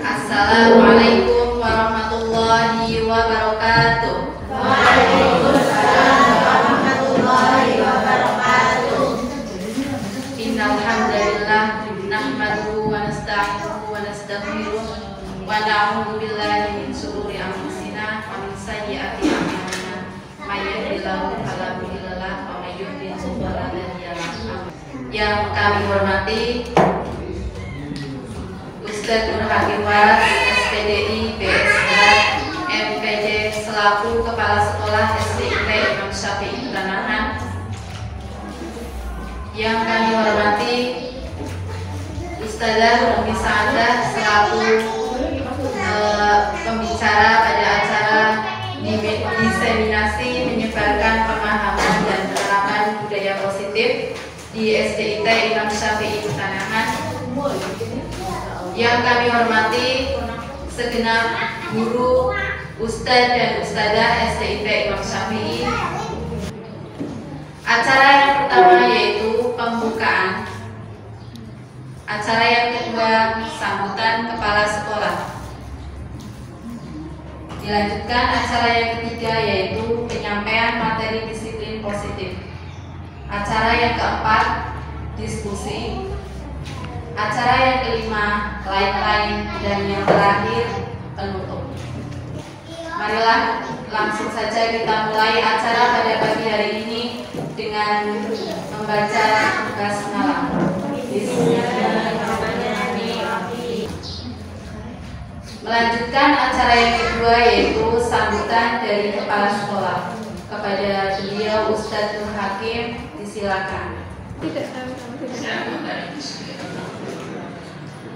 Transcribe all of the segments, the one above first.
Assalamualaikum warahmatullahi wabarakatuh. Waalaikumsalam warahmatullahi wabarakatuh. Innal hamdalillah nahmaduhu wa nasta'inuhu wa nastaghfiruh wa na'udzu billahi min shururi anfusina wa min sayyiati a'malina. May yahdihillahu fala mudilla lahu wa may yudlil fala hadiya lahu. Yang kami hormati Ustadz Nur Hakim Waras, SPDI, BSK, MPJ selaku Kepala Sekolah SDIT Imam Syafi'i Tanahan. Yang kami hormati Ustadzah Umi Sa'adah selaku pembicara pada acara diseminasi menyebarkan pemahaman dan penerapan budaya positif di SDIT Imam Syafi'i Tanahan. Yang kami hormati segenap guru, ustadz dan ustadzah SDIT Imam Syafi'i. Acara yang pertama yaitu pembukaan. Acara yang kedua sambutan kepala sekolah. Dilanjutkan acara yang ketiga yaitu penyampaian materi disiplin positif. Acara yang keempat diskusi. Acara yang kelima lain-lain, dan yang terakhir penutup. Marilah langsung saja kita mulai acara pada pagi hari ini dengan membaca basmalah. Bismillahirrahmanirrahim. Melanjutkan acara yang kedua yaitu sambutan dari kepala sekolah. Kepada beliau Ustadz Nur Hakim, disilakan.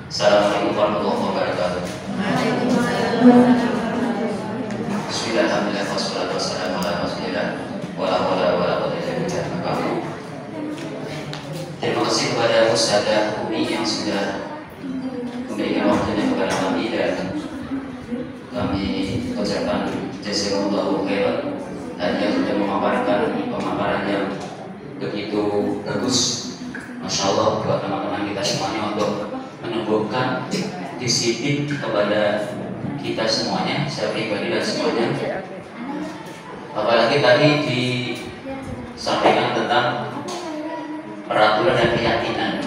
Assalamualaikum warahmatullahi wabarakatuh. Bismillahirrahmanirrahim. Wassalatu wassalamu ala Rasulillah wa la haula wa la quwwata illa billah. Terima kasih kepada Ustadzah Umi yang sudah memberikan waktunya kepada kami, dan kami ucapkan jazakumullahu khairan, dan yang sudah memaparkan pemaparan yang begitu bagus. Masya Allah buat teman-teman kita semuanya untuk menumbuhkan disiplin kepada kita semuanya, saya pribadi dan semuanya. Apalagi tadi disampaikan tentang peraturan dan keyakinan.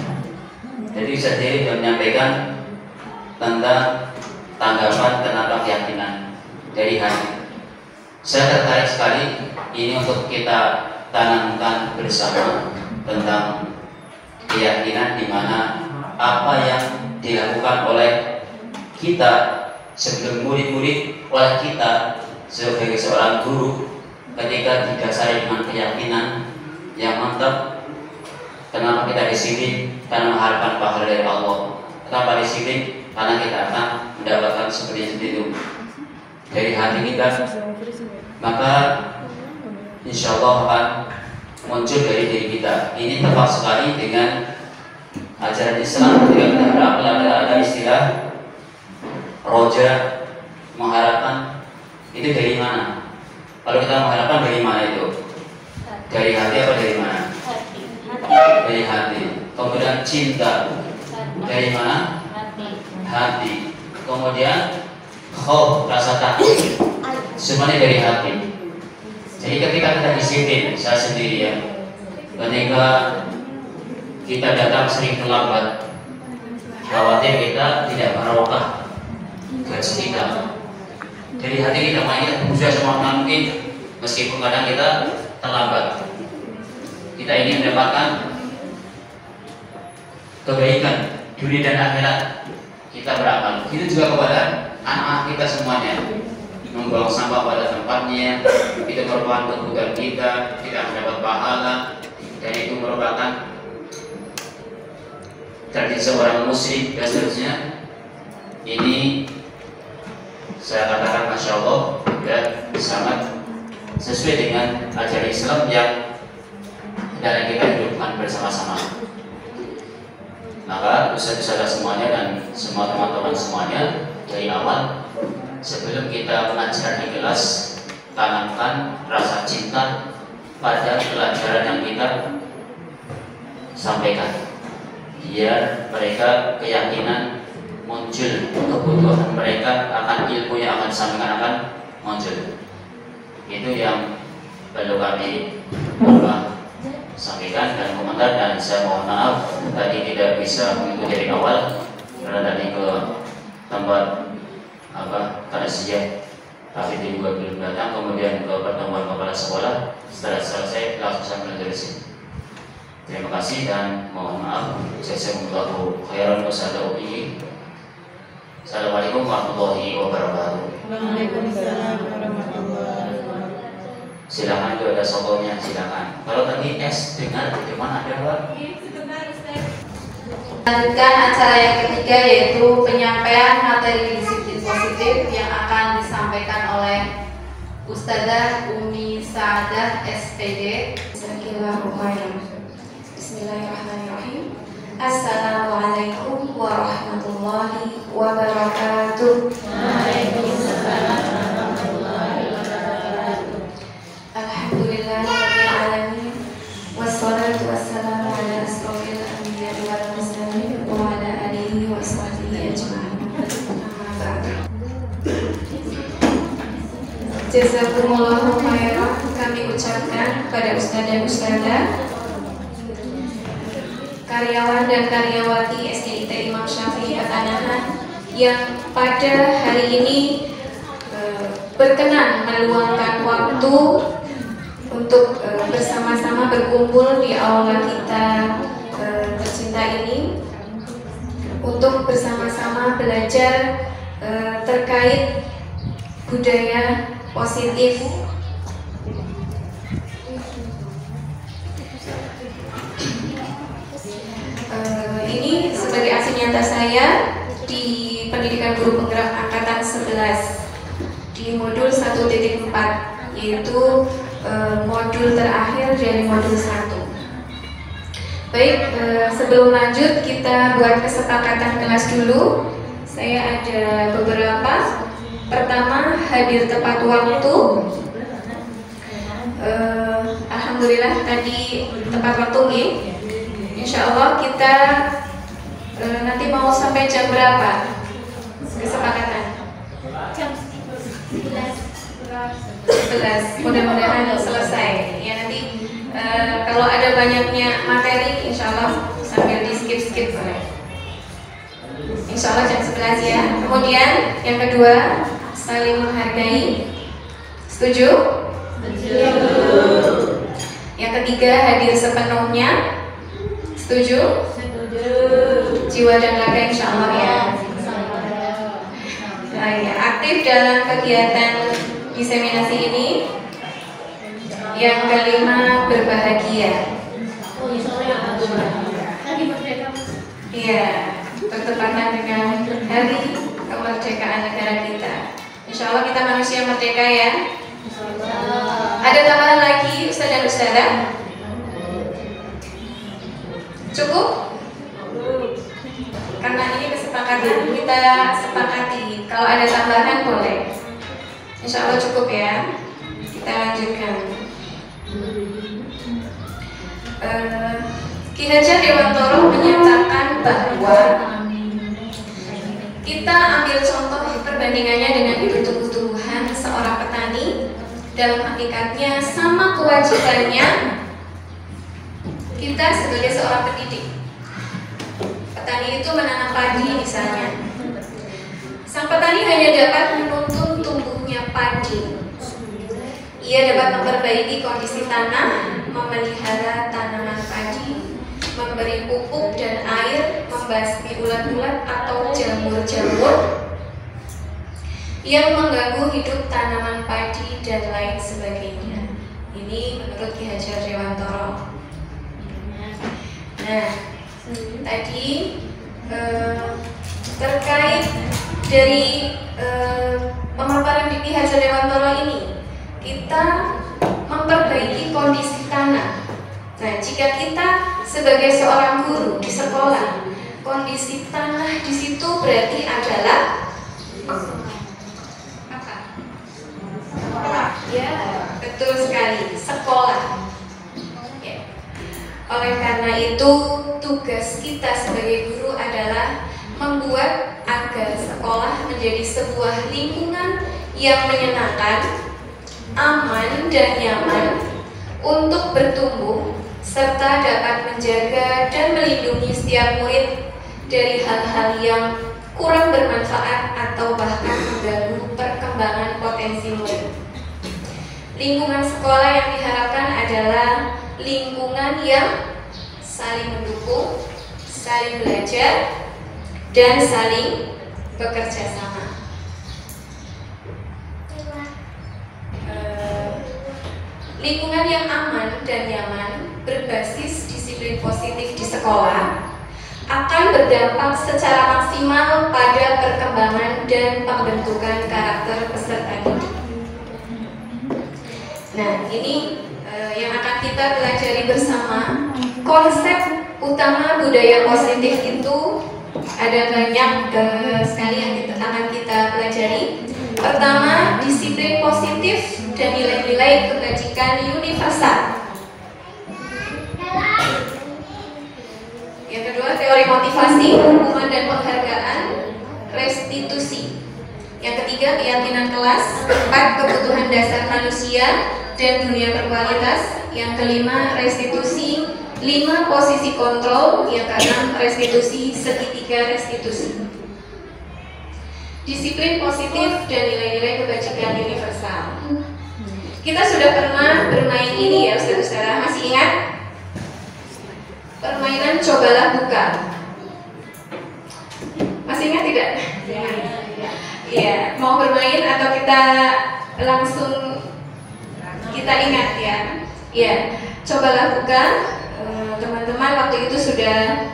Jadi saya sendiri sudah menyampaikan tentang tanggapan tentang keyakinan dari hati. Saya tertarik sekali ini untuk kita tanamkan bersama tentang keyakinan, di mana apa yang dilakukan oleh kita sebelum murid-murid, oleh kita sebagai seorang guru, ketika didasari dengan keyakinan yang mantap. Kenapa kita disiplin? Karena mengharapkan pahala dari Allah. Kenapa disiplin? Karena kita akan mendapatkan seperti itu dari hati kita, maka insya Allah akan muncul dari diri kita. Ini tepat sekali dengan ajaran Islam ketika kita ada istilah roja, mengharapkan. Itu dari mana? Kalau kita mengharapkan dari mana itu? Dari hati apa dari mana? Dari hati. Kemudian cinta dari mana? Hati. Kemudian khauf, rasa takut, semuanya dari hati. Jadi ketika kita disiplin, saya sendiri ya, ketika kita datang sering terlambat, khawatir kita tidak barokah gaji kita. Dari hati kita mainnya berusaha semaksimal mungkin, meskipun kadang kita terlambat. Kita ingin mendapatkan kebaikan dunia dan akhirat, kita beramal. Itu juga kepada anak-anak kita semuanya, membuang sampah pada tempatnya, itu merupakan kebutuhan kita, tidak mendapat pahala, dan itu merupakan tradisi seorang muslim dan seterusnya. Ini saya katakan Masya Allah ya, sangat sesuai dengan ajaran Islam yang dan kita hidupkan bersama-sama. Maka ustaz-ustazah semuanya dan semua teman-teman semuanya, dari awal sebelum kita mengajar di kelas, tanamkan rasa cinta pada pelajaran yang kita sampaikan, biar mereka keyakinan muncul kebutuhan mereka akan ilmu yang akan disampaikan akan muncul. Itu yang perlu kami sampaikan dan komentar, dan saya mohon maaf tadi tidak bisa mengikuti dari awal karena tadi ke tempat kajian tapi juga belum datang, kemudian ke pertemuan kepala sekolah. Setelah selesai langsung saya menuju di sini. Terima kasih dan mohon maaf. Jazakumullahu khairan wassalamu alaikum. Assalamualaikum warahmatullahi wabarakatuh. Waalaikumsalam warahmatullahi wabarakatuh. Silakan itu ada sotonya, silakan. Kalau tadi S dengar di mana ada Pak? Lanjutkan acara yang ketiga, yaitu penyampaian materi disiplin positif yang akan disampaikan oleh Ustadzah Umi Saadah SPD. Bismillahirrahmanirrahim. Assalamualaikum warahmatullahi wabarakatuh. Waalaikumsalam warahmatullahi wabarakatuh. Alhamdulillahirabbil alamin. Wassalatu wassalamu ala asrofil anbiya'i wal mursalin wa ala alihi wa sahbihi ajma'in. Amma ba'du. Jazakumullahu khairan kami ucapkan kepada ustaz dan ustazah, karyawan dan karyawati SDIT Imam Syafi'i Petanahan yang pada hari ini berkenan meluangkan waktu untuk bersama-sama berkumpul di aula kita tercinta ini untuk bersama-sama belajar terkait budaya positif. Ini sebagai aksi nyata saya di pendidikan guru penggerak angkatan 11 di modul 1.4, yaitu modul terakhir dari modul 1. Baik, sebelum lanjut kita buat kesepakatan kelas dulu. Saya ada beberapa. Pertama, hadir tepat waktu. Alhamdulillah tadi tepat waktu nih. Insya Allah kita nanti mau sampai jam berapa? Kesepakatan? Jam 11. Mudah-mudahan selesai. Ya nanti kalau ada banyaknya materi, insya Allah sambil di skip boleh. Insya Allah jam 11 ya. Kemudian yang kedua, saling menghargai. Setuju? Setuju. Yang ketiga, hadir sepenuhnya. Setuju? Setuju. Jiwa dan raga insya Allah ya. Nah, ya. Aktif dalam kegiatan diseminasi ini. Yang kelima, berbahagia. Iya, bertepatan dengan hari kemerdekaan negara kita. Insya Allah kita manusia merdeka ya. Ada tambahan lagi Ustaz dan Ustazah? Cukup? Karena ini kesepakatan, kita sepakati. Kalau ada tambahan boleh. Insya Allah cukup ya. Kita lanjutkan. Ki Hajar Dewantoro menyatakan bahwa kita ambil contoh perbandingannya dengan hidup tumbuh-tumbuhan seorang petani. Dalam hakikatnya sama kewajibannya kita sebagai seorang pendidik. Petani itu menanam padi misalnya. Sang petani hanya dapat menuntun tumbuhnya padi. Ia dapat memperbaiki kondisi tanah, memelihara tanaman padi, memberi pupuk dan air, membasmi ulat-ulat atau jamur-jamur yang mengganggu hidup tanaman padi dan lain sebagainya. Ini menurut Ki Hajar Dewantoro. Nah, tadi terkait dari pemaparan Ki Hajar Dewantoro ini, kita memperbaiki kondisi tanah. Nah, jika kita sebagai seorang guru di sekolah, kondisi tanah di situ berarti adalah apa? Ya, betul sekali, sekolah. Ya. Oleh karena itu, tugas kita sebagai guru adalah membuat sekolah menjadi sebuah lingkungan yang menyenangkan, aman dan nyaman untuk bertumbuh, serta dapat menjaga dan melindungi setiap murid dari hal-hal yang kurang bermanfaat atau bahkan mengganggu perkembangan potensi murid. Lingkungan sekolah yang diharapkan adalah lingkungan yang saling mendukung, saling belajar, dan saling bekerja sama. Lingkungan yang aman dan nyaman berbasis disiplin positif di sekolah akan berdampak secara maksimal pada perkembangan dan pembentukan karakter peserta didik. Nah, ini yang akan kita pelajari bersama. Konsep utama budaya positif itu ada banyak sekali yang akan kita pelajari. Pertama, disiplin positif dan nilai-nilai kebajikan universal. Yang kedua, teori motivasi, hukuman dan penghargaan, restitusi. Yang ketiga, keyakinan kelas. Keempat, kebutuhan dasar manusia dan dunia berkualitas. Yang kelima, restitusi. 5, posisi kontrol. Yang keenam, restitusi, segitiga restitusi. Disiplin positif dan nilai-nilai kebajikan universal. Kita sudah pernah bermain ini ya Ustaz-Ustazah, masih ingat? Permainan cobalah buka. Masih ingat tidak? Iya, mau bermain atau kita langsung kita ingat ya? Iya, cobalah buka. Teman-teman waktu itu sudah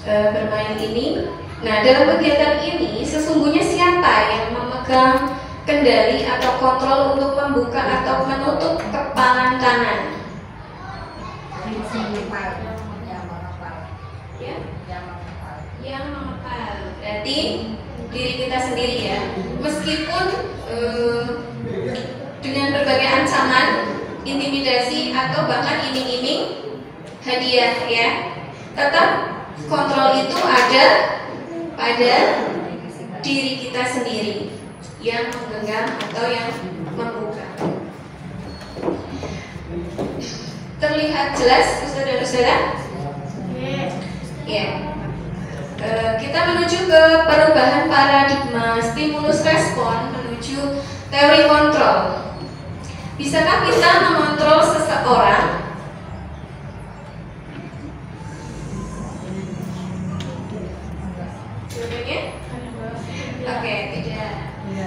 bermain ini. Nah, dalam kegiatan ini sesungguhnya siapa yang memegang kendali atau kontrol untuk membuka atau menutup kepalan kanan? Ya? Yang mengepal. Berarti diri kita sendiri ya. Meskipun dengan berbagai ancaman, intimidasi atau bahkan iming-iming hadiah ya, tetap kontrol itu ada pada diri kita sendiri yang menggenggam atau yang membuka. Terlihat jelas Ustaz dan Ustazah? Ya. Kita menuju ke perubahan paradigma stimulus respon menuju teori kontrol. Bisakah kita mengontrol seseorang? Oke, tidak.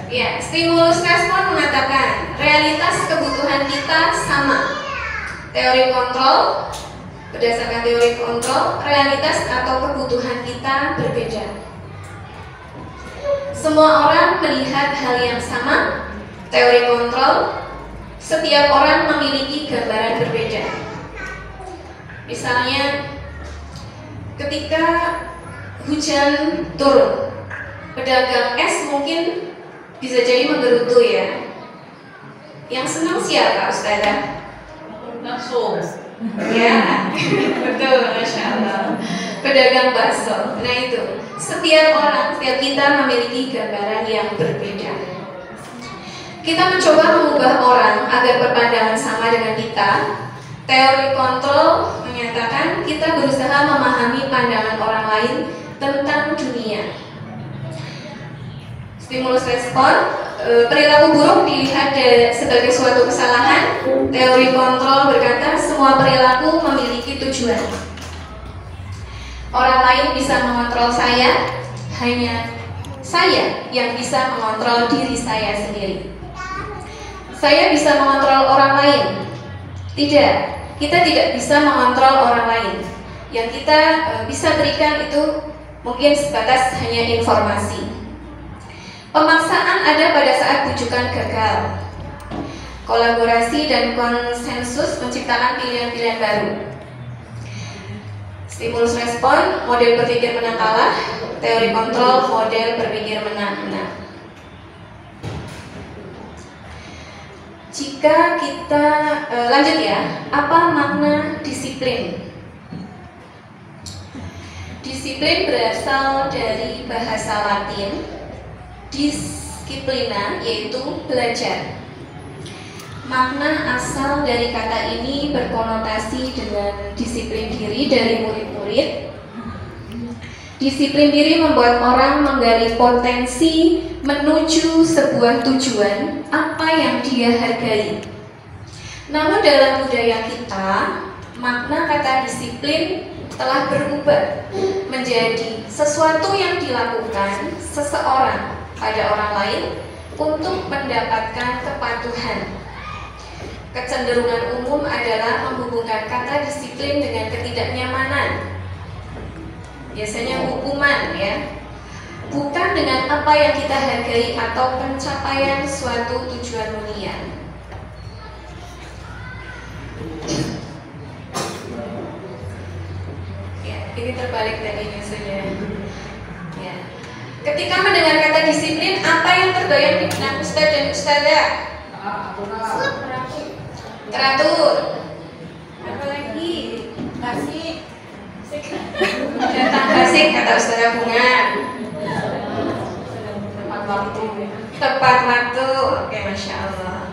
Ya, stimulus respon mengatakan realitas kebutuhan kita sama. Teori kontrol, berdasarkan teori kontrol, realitas atau kebutuhan kita berbeda. Semua orang melihat hal yang sama. Teori kontrol, setiap orang memiliki gambaran berbeda. Misalnya, ketika hujan turun, pedagang es mungkin bisa jadi menggerutu ya. Yang senang siapa Ustazah? Bakso. Ya, betul, Masya Allah. Pedagang bakso. Nah itu, setiap orang, setiap kita memiliki gambaran yang berbeda. Kita mencoba mengubah orang agar berpandangan sama dengan kita. Teori kontrol menyatakan kita berusaha memahami pandangan orang lain tentang dunia. Stimulus respon, perilaku buruk dilihat sebagai suatu kesalahan. Teori kontrol berkata semua perilaku memiliki tujuan. Orang lain bisa mengontrol saya, hanya saya yang bisa mengontrol diri saya sendiri. Saya bisa mengontrol orang lain. Tidak, kita tidak bisa mengontrol orang lain. Yang kita bisa berikan itu mungkin sebatas hanya informasi. Pemaksaan ada pada saat bujukan gagal. Kolaborasi dan konsensus menciptakan pilihan-pilihan baru. Stimulus respon, model berpikir menang kalah. Teori kontrol, model berpikir menang-menang. Jika kita lanjut ya, apa makna disiplin? Disiplin berasal dari bahasa Latin Disiplina yaitu belajar. Makna asal dari kata ini berkonotasi dengan disiplin diri dari murid-murid. Disiplin diri membuat orang menggali potensi menuju sebuah tujuan apa yang dia hargai. Namun dalam budaya kita, makna kata disiplin telah berubah menjadi sesuatu yang dilakukan seseorang pada orang lain untuk mendapatkan kepatuhan. Kecenderungan umum adalah menghubungkan kata disiplin dengan ketidaknyamanan. Biasanya hukuman ya, bukan dengan apa yang kita hargai atau pencapaian suatu tujuan mulia. Ya, ini terbalik tadi misalnya. Ya. Ketika mendengar kata disiplin, apa yang terbayang di benak Ustadz dan Ustadzah? Teratur. Apa lagi? Kasih. Datang kasih kata Ustazah Bunga. Tepat waktu. Oke, Masya Allah.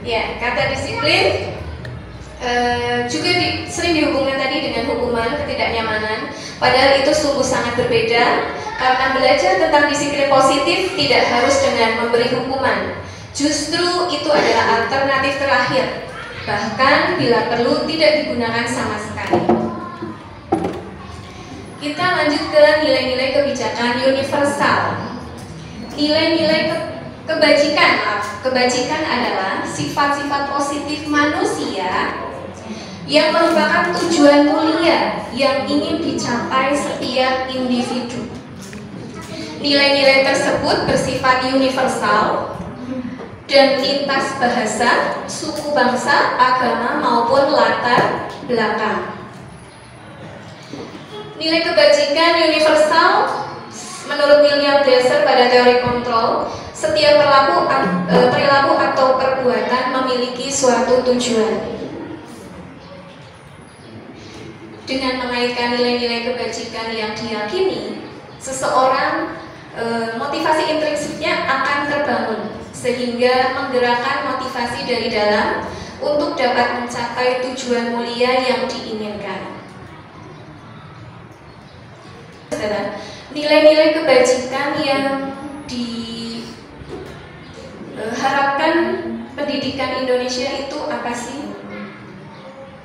Ya, kata disiplin juga sering dihubungkan tadi dengan hukuman, ketidaknyamanan. Padahal itu sungguh sangat berbeda. Karena belajar tentang disiplin positif tidak harus dengan memberi hukuman. Justru itu adalah alternatif terakhir. Bahkan bila perlu tidak digunakan sama sekali. Kita lanjut ke nilai-nilai kebijakan universal. Nilai-nilai kebajikan, kebajikan adalah sifat-sifat positif manusia yang merupakan tujuan mulia yang ingin dicapai setiap individu. Nilai-nilai tersebut bersifat universal dan lintas bahasa, suku bangsa, agama maupun latar belakang. Nilai kebajikan universal menurut William Glasser pada teori kontrol, setiap perilaku atau perbuatan memiliki suatu tujuan. Dengan mengaitkan nilai-nilai kebajikan yang diyakini, seseorang motivasi intrinsiknya akan terbangun sehingga menggerakkan motivasi dari dalam untuk dapat mencapai tujuan mulia yang diinginkan. Nilai-nilai kebajikan yang diharapkan pendidikan Indonesia itu apa sih?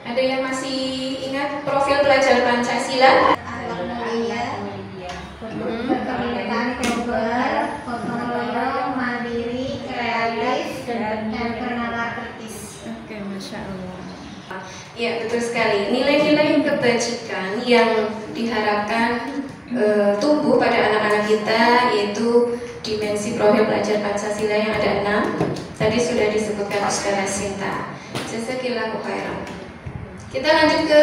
Ada yang masih ingat profil pelajar Pancasila? Mandiri, kreatif, dan bernalar kritis. Oke, Masya Allah. Ya, betul sekali. Nilai-nilai kebajikan yang diharapkan tumbuh pada anak-anak kita yaitu dimensi profil pelajar Pancasila yang ada 6. Tadi sudah disebutkan Ustazah Sinta. Jazakillahu khairan. Kita lanjut ke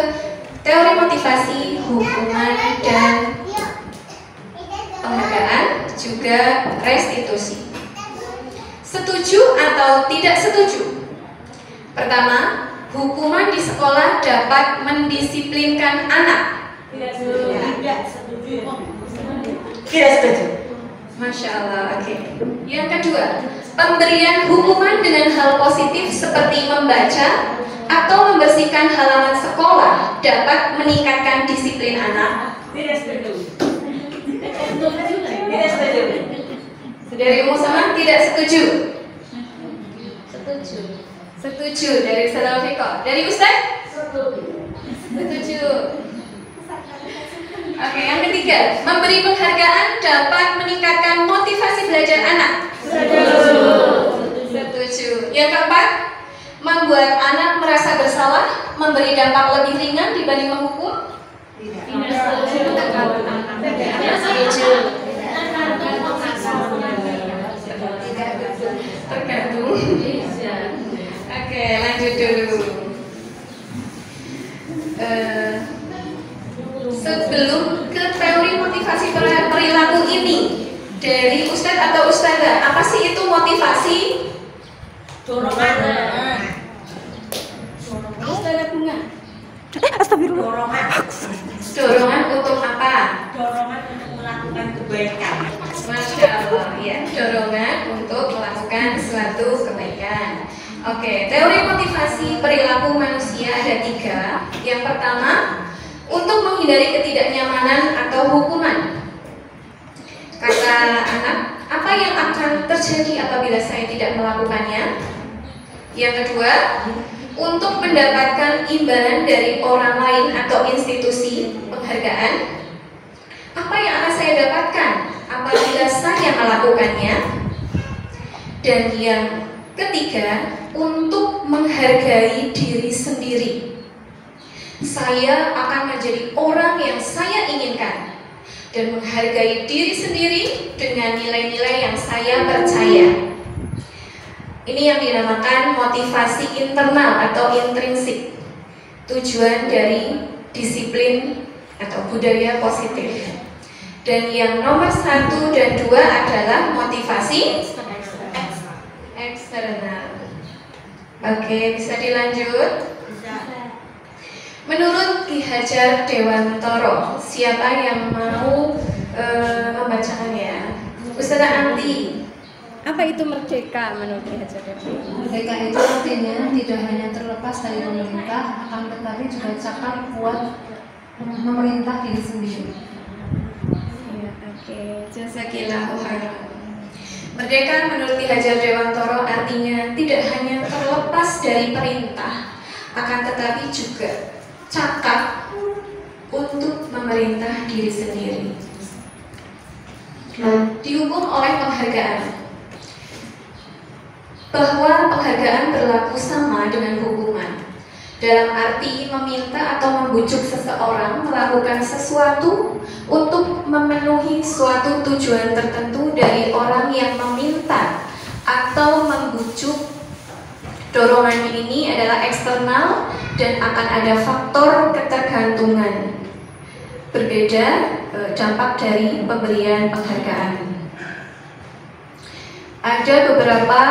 teori motivasi, hukuman, dan penghargaan, juga restitusi. Setuju atau tidak setuju? Pertama, hukuman di sekolah dapat mendisiplinkan anak. Tidak setuju. Masya Allah, oke. Yang kedua, pemberian hukuman dengan hal positif seperti membaca atau membersihkan halaman sekolah dapat meningkatkan disiplin anak. Tidak setuju. Tidak setuju. Dari Ummu Sama tidak setuju. Setuju. Setuju dari Ustaz Fiko. Dari Ustaz? Setuju. Oke, yang ketiga, memberi penghargaan dapat meningkatkan motivasi belajar anak. Setuju. Yang keempat, membuat anak merasa bersalah, memberi dampak lebih ringan dibanding menghukum. Tidak setuju. Tergantung. Oke, lanjut dulu. Sebelum ke teori motivasi perilaku ini, dari Ustadz atau Ustazah, apa sih itu motivasi? Dorongan. Ustazah Bunga. Dorongan. Dorongan untuk apa? Dorongan untuk melakukan kebaikan. Masya Allah, ya, dorongan untuk melakukan suatu kebaikan. Oke, teori motivasi perilaku manusia ada 3. Yang pertama, untuk menghindari ketidaknyamanan atau hukuman. Kata anak, apa yang akan terjadi apabila saya tidak melakukannya? Yang kedua, untuk mendapatkan imbalan dari orang lain atau institusi penghargaan. Apa yang akan saya dapatkan apabila saya melakukannya? Dan yang ketiga, untuk menghargai diri sendiri. Saya akan menjadi orang yang saya inginkan dan menghargai diri sendiri dengan nilai-nilai yang saya percaya. Ini yang dinamakan motivasi internal atau intrinsik, tujuan dari disiplin atau budaya positif. Dan yang nomor 1 dan 2 adalah motivasi eksternal. Oke, bisa dilanjut? Menurut Ki Hajar Dewantoro, siapa yang mau membacakannya? Ustazah Anti. Apa itu merdeka menurut Ki Hajar Dewantoro? Merdeka itu artinya tidak hanya terlepas dari pemerintah, akan tetapi juga cakap kuat memerintah diri sendiri. Ya, oke, jazakillahu khairan. Merdeka menurut Ki Hajar Dewantoro artinya tidak hanya terlepas dari perintah, akan tetapi juga cakap untuk memerintah diri sendiri. Dihukum oleh penghargaan, bahwa penghargaan berlaku sama dengan hukuman, dalam arti meminta atau membujuk seseorang melakukan sesuatu untuk memenuhi suatu tujuan tertentu dari orang yang meminta atau membujuk. Dorongan ini adalah eksternal dan akan ada faktor ketergantungan. Berbeda dampak dari pemberian penghargaan. Ada beberapa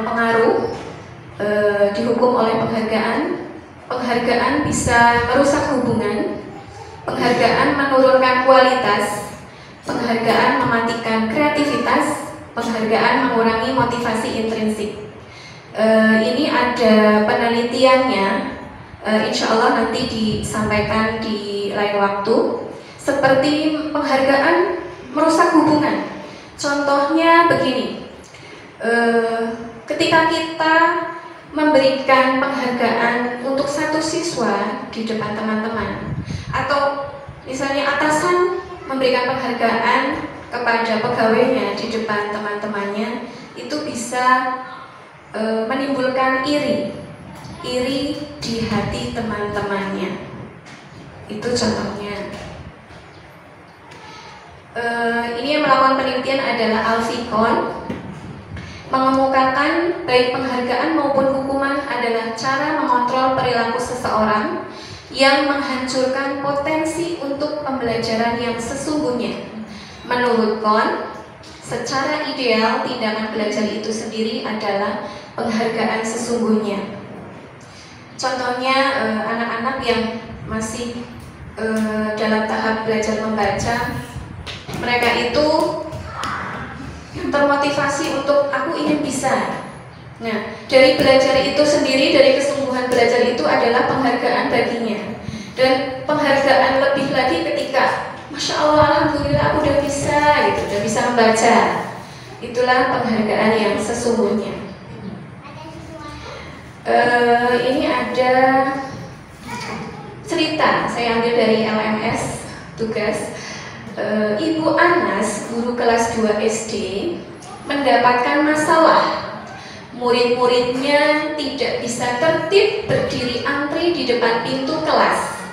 pengaruh dihukum oleh penghargaan. Penghargaan bisa merusak hubungan, penghargaan menurunkan kualitas, penghargaan mematikan kreativitas, penghargaan mengurangi motivasi intrinsik. Ini ada penelitiannya, insya Allah nanti disampaikan di lain waktu. Seperti penghargaan merusak hubungan. Contohnya begini, ketika kita memberikan penghargaan untuk satu siswa di depan teman-teman, atau misalnya atasan memberikan penghargaan kepada pegawainya di depan teman-temannya, itu bisa menimbulkan iri di hati teman-temannya. Itu contohnya. Ini yang melakukan penelitian adalah Alficon, mengemukakan baik penghargaan maupun hukuman adalah cara mengontrol perilaku seseorang yang menghancurkan potensi untuk pembelajaran yang sesungguhnya. Menurut Kohn, secara ideal tindakan belajar itu sendiri adalah penghargaan sesungguhnya. Contohnya anak-anak yang masih dalam tahap belajar membaca, mereka itu termotivasi untuk aku ingin bisa. Nah, dari belajar itu sendiri, dari kesungguhan belajar itu adalah penghargaan baginya. Dan penghargaan lebih lagi ketika Masya Allah, Alhamdulillah aku udah bisa gitu, udah bisa membaca. Itulah penghargaan yang sesungguhnya. Ini ada cerita, saya ambil dari LMS tugas. Ibu Anas, guru kelas 2 SD, mendapatkan masalah. Murid-muridnya tidak bisa tertib berdiri antri di depan pintu kelas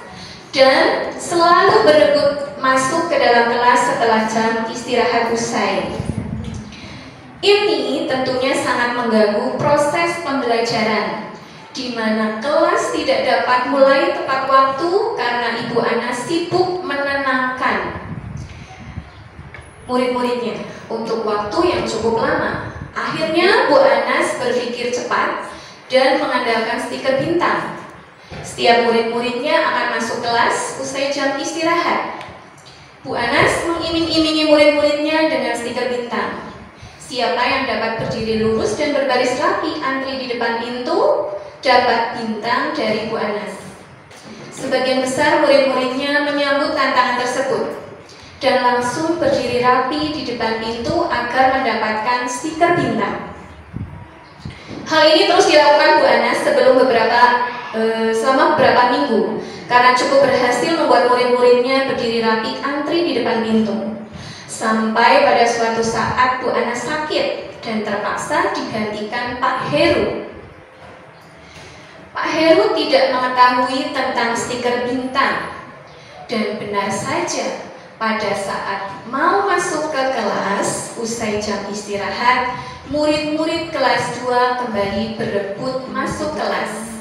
dan selalu berebut masuk ke dalam kelas setelah jam istirahat usai. Ini tentunya sangat mengganggu proses pembelajaran, di mana kelas tidak dapat mulai tepat waktu karena Ibu Anas sibuk menenangkan murid-muridnya untuk waktu yang cukup lama. Akhirnya Bu Anas berpikir cepat dan mengandalkan stiker bintang. Setiap murid-muridnya akan masuk kelas usai jam istirahat. Bu Anas mengiming-imingi murid-muridnya dengan stiker bintang. Siapa yang dapat berdiri lurus dan berbaris rapi antri di depan pintu dapat bintang dari Bu Anas. Sebagian besar murid-muridnya menyambut tantangan tersebut dan langsung berdiri rapi di depan pintu agar mendapatkan stiker bintang. Hal ini terus dilakukan Bu Anas selama beberapa minggu karena cukup berhasil membuat murid-muridnya berdiri rapi antri di depan pintu. Sampai pada suatu saat Bu Anas sakit dan terpaksa digantikan Pak Heru. Pak Heru tidak mengetahui tentang stiker bintang dan benar saja pada saat mau masuk ke kelas usai jam istirahat, murid-murid kelas 2 kembali berebut masuk kelas.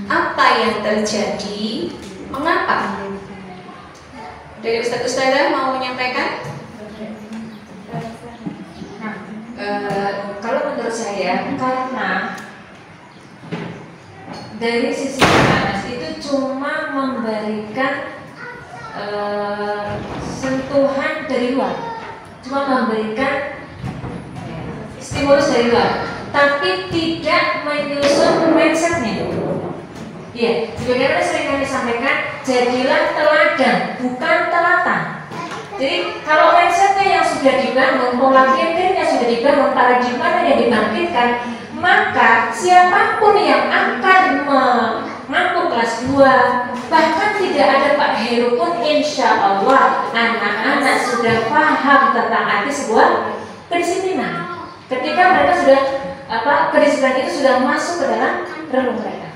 Apa yang terjadi? Mengapa? Dari Ustadz-Ustadzah mau menyampaikan? Kalau menurut saya, karena dari sisi Anas itu cuma memberikan sentuhan dari luar, cuma memberikan stimulus dari luar, tapi tidak menyusun mindsetnya. Ya, sebagaimana sering kami sampaikan, jadilah teladan, bukan telatan. Jadi kalau mindsetnya yang sudah dibangun, pola pikirnya sudah dibangun, paradigma yang dibangkitkan, maka siapapun yang akan mengampu kelas 2, bahkan tidak ada Pak Heru pun, insya Allah anak-anak sudah paham tentang arti sebuah kedisiplinan. Ketika mereka sudah kedisiplinan itu sudah masuk ke dalam relung mereka.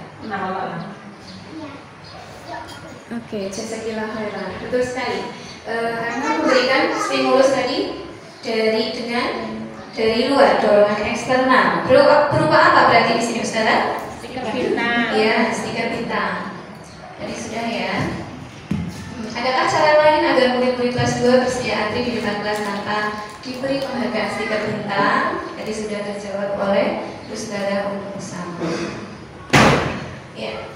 Oke, jazakillah khairan. Betul sekali. Karena memberikan stimulus tadi dari luar, dorongan eksternal. Berupa apa berarti di sini, Ustazah? Stiker bintang. Iya, stiker bintang. Tadi sudah ya. Adakah cara lain agar murid-murid kelas 2 bersedia antri di depan kelas tanpa diberi penghargaan stiker bintang? Tadi sudah terjawab oleh Ustazah Umu Usama. Ya.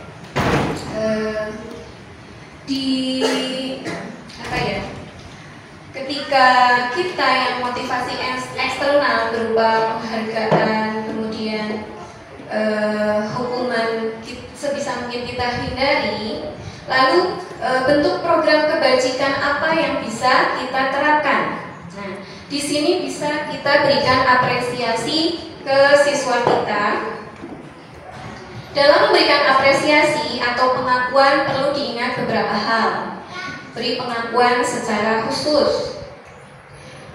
Ketika kita yang motivasi eksternal berupa penghargaan, kemudian hukuman sebisa mungkin kita hindari, lalu bentuk program kebajikan apa yang bisa kita terapkan. Nah, di sini bisa kita berikan apresiasi ke siswa kita. Dalam memberikan apresiasi atau pengakuan perlu diingat beberapa hal. Beri pengakuan secara khusus,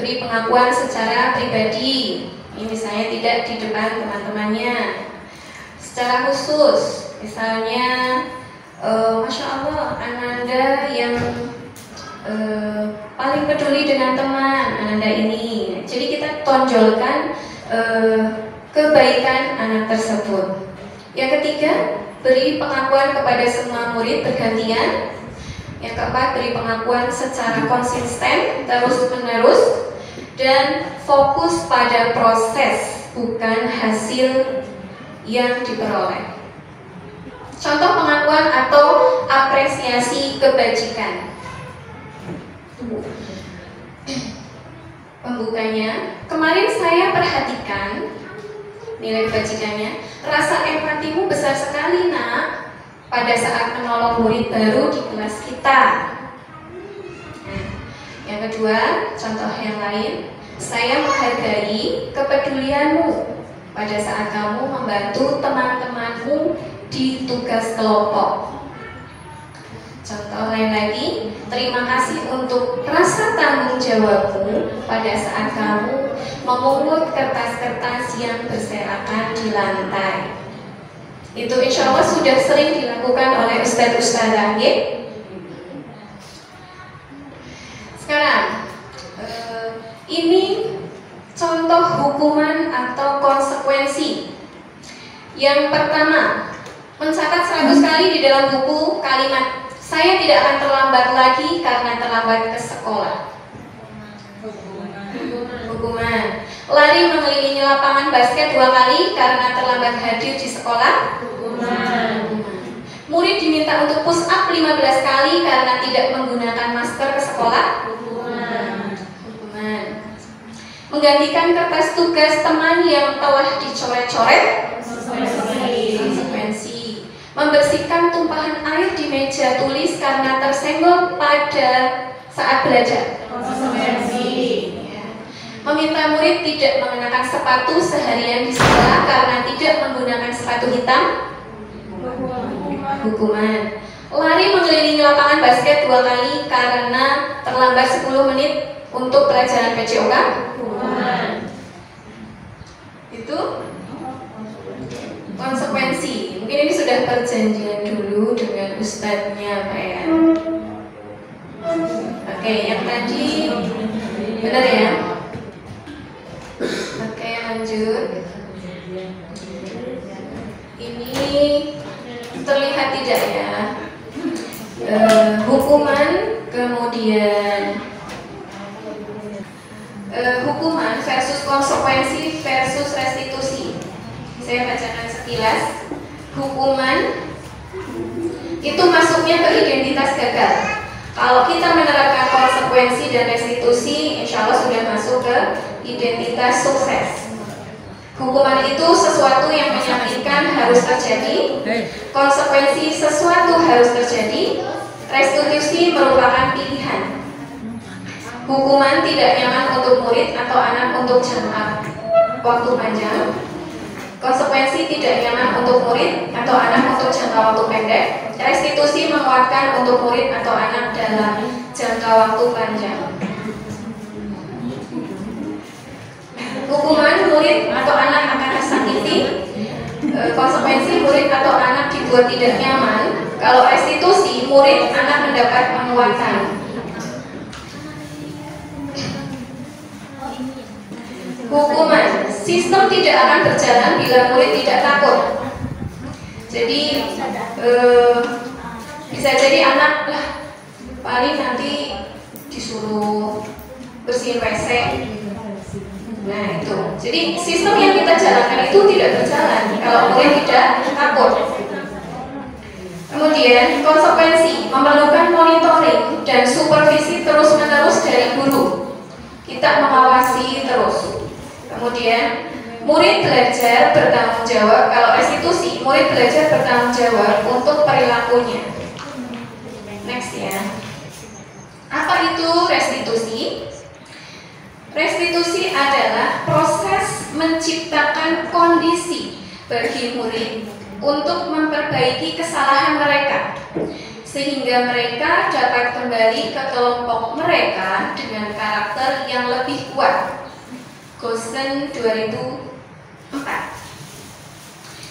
beri pengakuan secara pribadi, ini misalnya tidak di depan teman-temannya. Secara khusus, misalnya Masya Allah, Ananda yang paling peduli dengan teman Ananda ini. Jadi kita tonjolkan kebaikan anak tersebut. Yang ketiga, beri pengakuan kepada semua murid bergantian. Yang keempat, beri pengakuan secara konsisten, terus-menerus, dan fokus pada proses, bukan hasil yang diperoleh. Contoh pengakuan atau apresiasi kebajikan. Pembukanya, kemarin saya perhatikan nilai kebajikannya, rasa empatimu besar sekali nak pada saat menolong murid baru di kelas kita. Nah, yang kedua, contoh yang lain, saya menghargai kepedulianmu pada saat kamu membantu teman-temanmu di tugas kelompok. Contoh lain lagi, terima kasih untuk rasa tanggung jawabmu pada saat kamu memungut kertas-kertas yang berserakan di lantai. Itu insya Allah sudah sering dilakukan oleh Ustadz-Ustadzah. Sekarang, ini contoh hukuman atau konsekuensi. Yang pertama, mencatat 100 kali di dalam buku kalimat saya tidak akan terlambat lagi karena terlambat ke sekolah. Hukuman. Lari mengelilingi lapangan basket 2 kali karena terlambat hadir di sekolah. Hukuman. Murid diminta untuk push up 15 kali karena tidak menggunakan masker ke sekolah. Menggantikan kertas tugas teman yang telah dicoret-coret. Konsekuensi. Membersihkan tumpahan air di meja tulis karena tersenggol pada saat belajar. Konsekuensi. Meminta murid tidak mengenakan sepatu seharian di sekolah karena tidak menggunakan sepatu hitam. Hukuman. Lari mengelilingi lapangan basket 2 kali karena terlambat 10 menit untuk pelajaran PJOK. Hukuman. Itu konsekuensi. Mungkin ini sudah perjanjian dulu dengan ustadznya Pak ya. Oke, yang tadi benar ya? Oke, lanjut. Ini terlihat tidak ya? Hukuman, kemudian hukuman versus konsekuensi versus restitusi. Saya bacakan sekilas. Hukuman itu masuknya ke identitas gagal. Kalau kita menerapkan konsekuensi dan restitusi, insya Allah sudah masuk ke identitas sukses. Hukuman itu sesuatu yang menyakitkan harus terjadi. Konsekuensi sesuatu harus terjadi. Restitusi merupakan pilihan. Hukuman tidak nyaman untuk murid atau anak untuk jangka waktu panjang. Konsekuensi tidak nyaman untuk murid atau anak untuk jangka waktu pendek. Restitusi menguatkan untuk murid atau anak dalam jangka waktu panjang. Hukuman murid atau anak akan tersakiti. Konsekuensi murid atau anak dibuat tidak nyaman. Kalau restitusi, murid anak mendapat penguatan. Hukuman, sistem tidak akan berjalan bila murid tidak takut. Jadi bisa jadi anak lah paling nanti disuruh bersihin WC. Nah itu. Jadi sistem yang kita jalankan itu tidak berjalan kalau murid tidak takut. Kemudian konsekuensi memerlukan monitoring dan supervisi terus-menerus dari guru. Kita mengawasi terus. Kemudian murid belajar bertanggung jawab. Kalau restitusi, murid belajar bertanggung jawab untuk perilakunya. Next ya. Apa itu restitusi? Restitusi adalah proses menciptakan kondisi bagi murid untuk memperbaiki kesalahan mereka sehingga mereka dapat kembali ke kelompok mereka dengan karakter yang lebih kuat. Gosen 2004.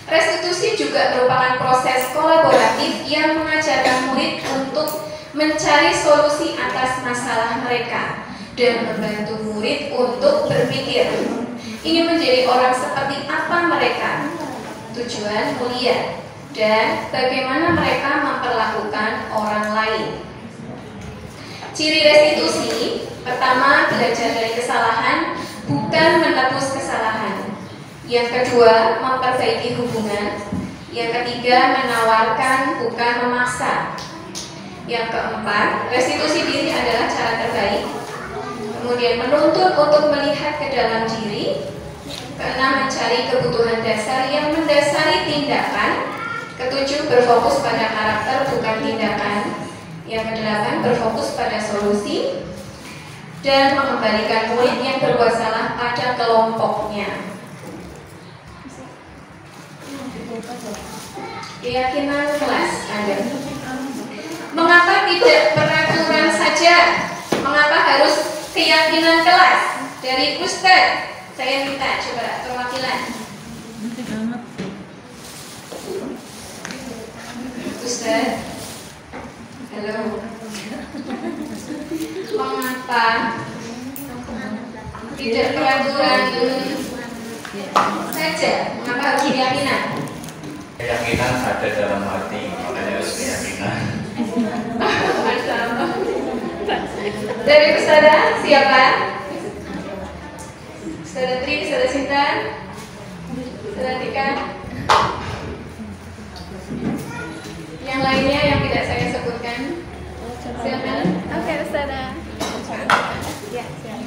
Restitusi juga merupakan proses kolaboratif yang mengajarkan murid untuk mencari solusi atas masalah mereka dan membantu murid untuk berpikir ingin menjadi orang seperti apa mereka, tujuan mulia, dan bagaimana mereka memperlakukan orang lain. Ciri restitusi, pertama, belajar dari kesalahan, bukan menebus kesalahan. Yang kedua, memperbaiki hubungan. Yang ketiga, menawarkan, bukan memaksa. Yang keempat, restitusi diri adalah cara terbaik. Kemudian menuntut untuk melihat ke dalam diri. Keenam, mencari kebutuhan dasar yang mendasari tindakan. Ketujuh, berfokus pada karakter bukan tindakan. Yang kedelapan, berfokus pada solusi dan mengembalikan murid yang berbuat salah pada kelompoknya. Keyakinan kelas Anda. Mengapa tidak peraturan saja? Mengapa harus keyakinan kelas? Dari Ustadz, saya minta coba perwakilan. Ustadz, halo. Mengapa tidak peraturan saja? Mengapa harus keyakinan? Keyakinan ada dalam hati, makanya harus keyakinan. Masya Allah. Dari Ustazah siapa? Ustazah Tri, Ustazah Sinta, Ustazah Tika. Yang lainnya yang tidak saya sebutkan, silakan. Oke, Ustazah. Ya, siap.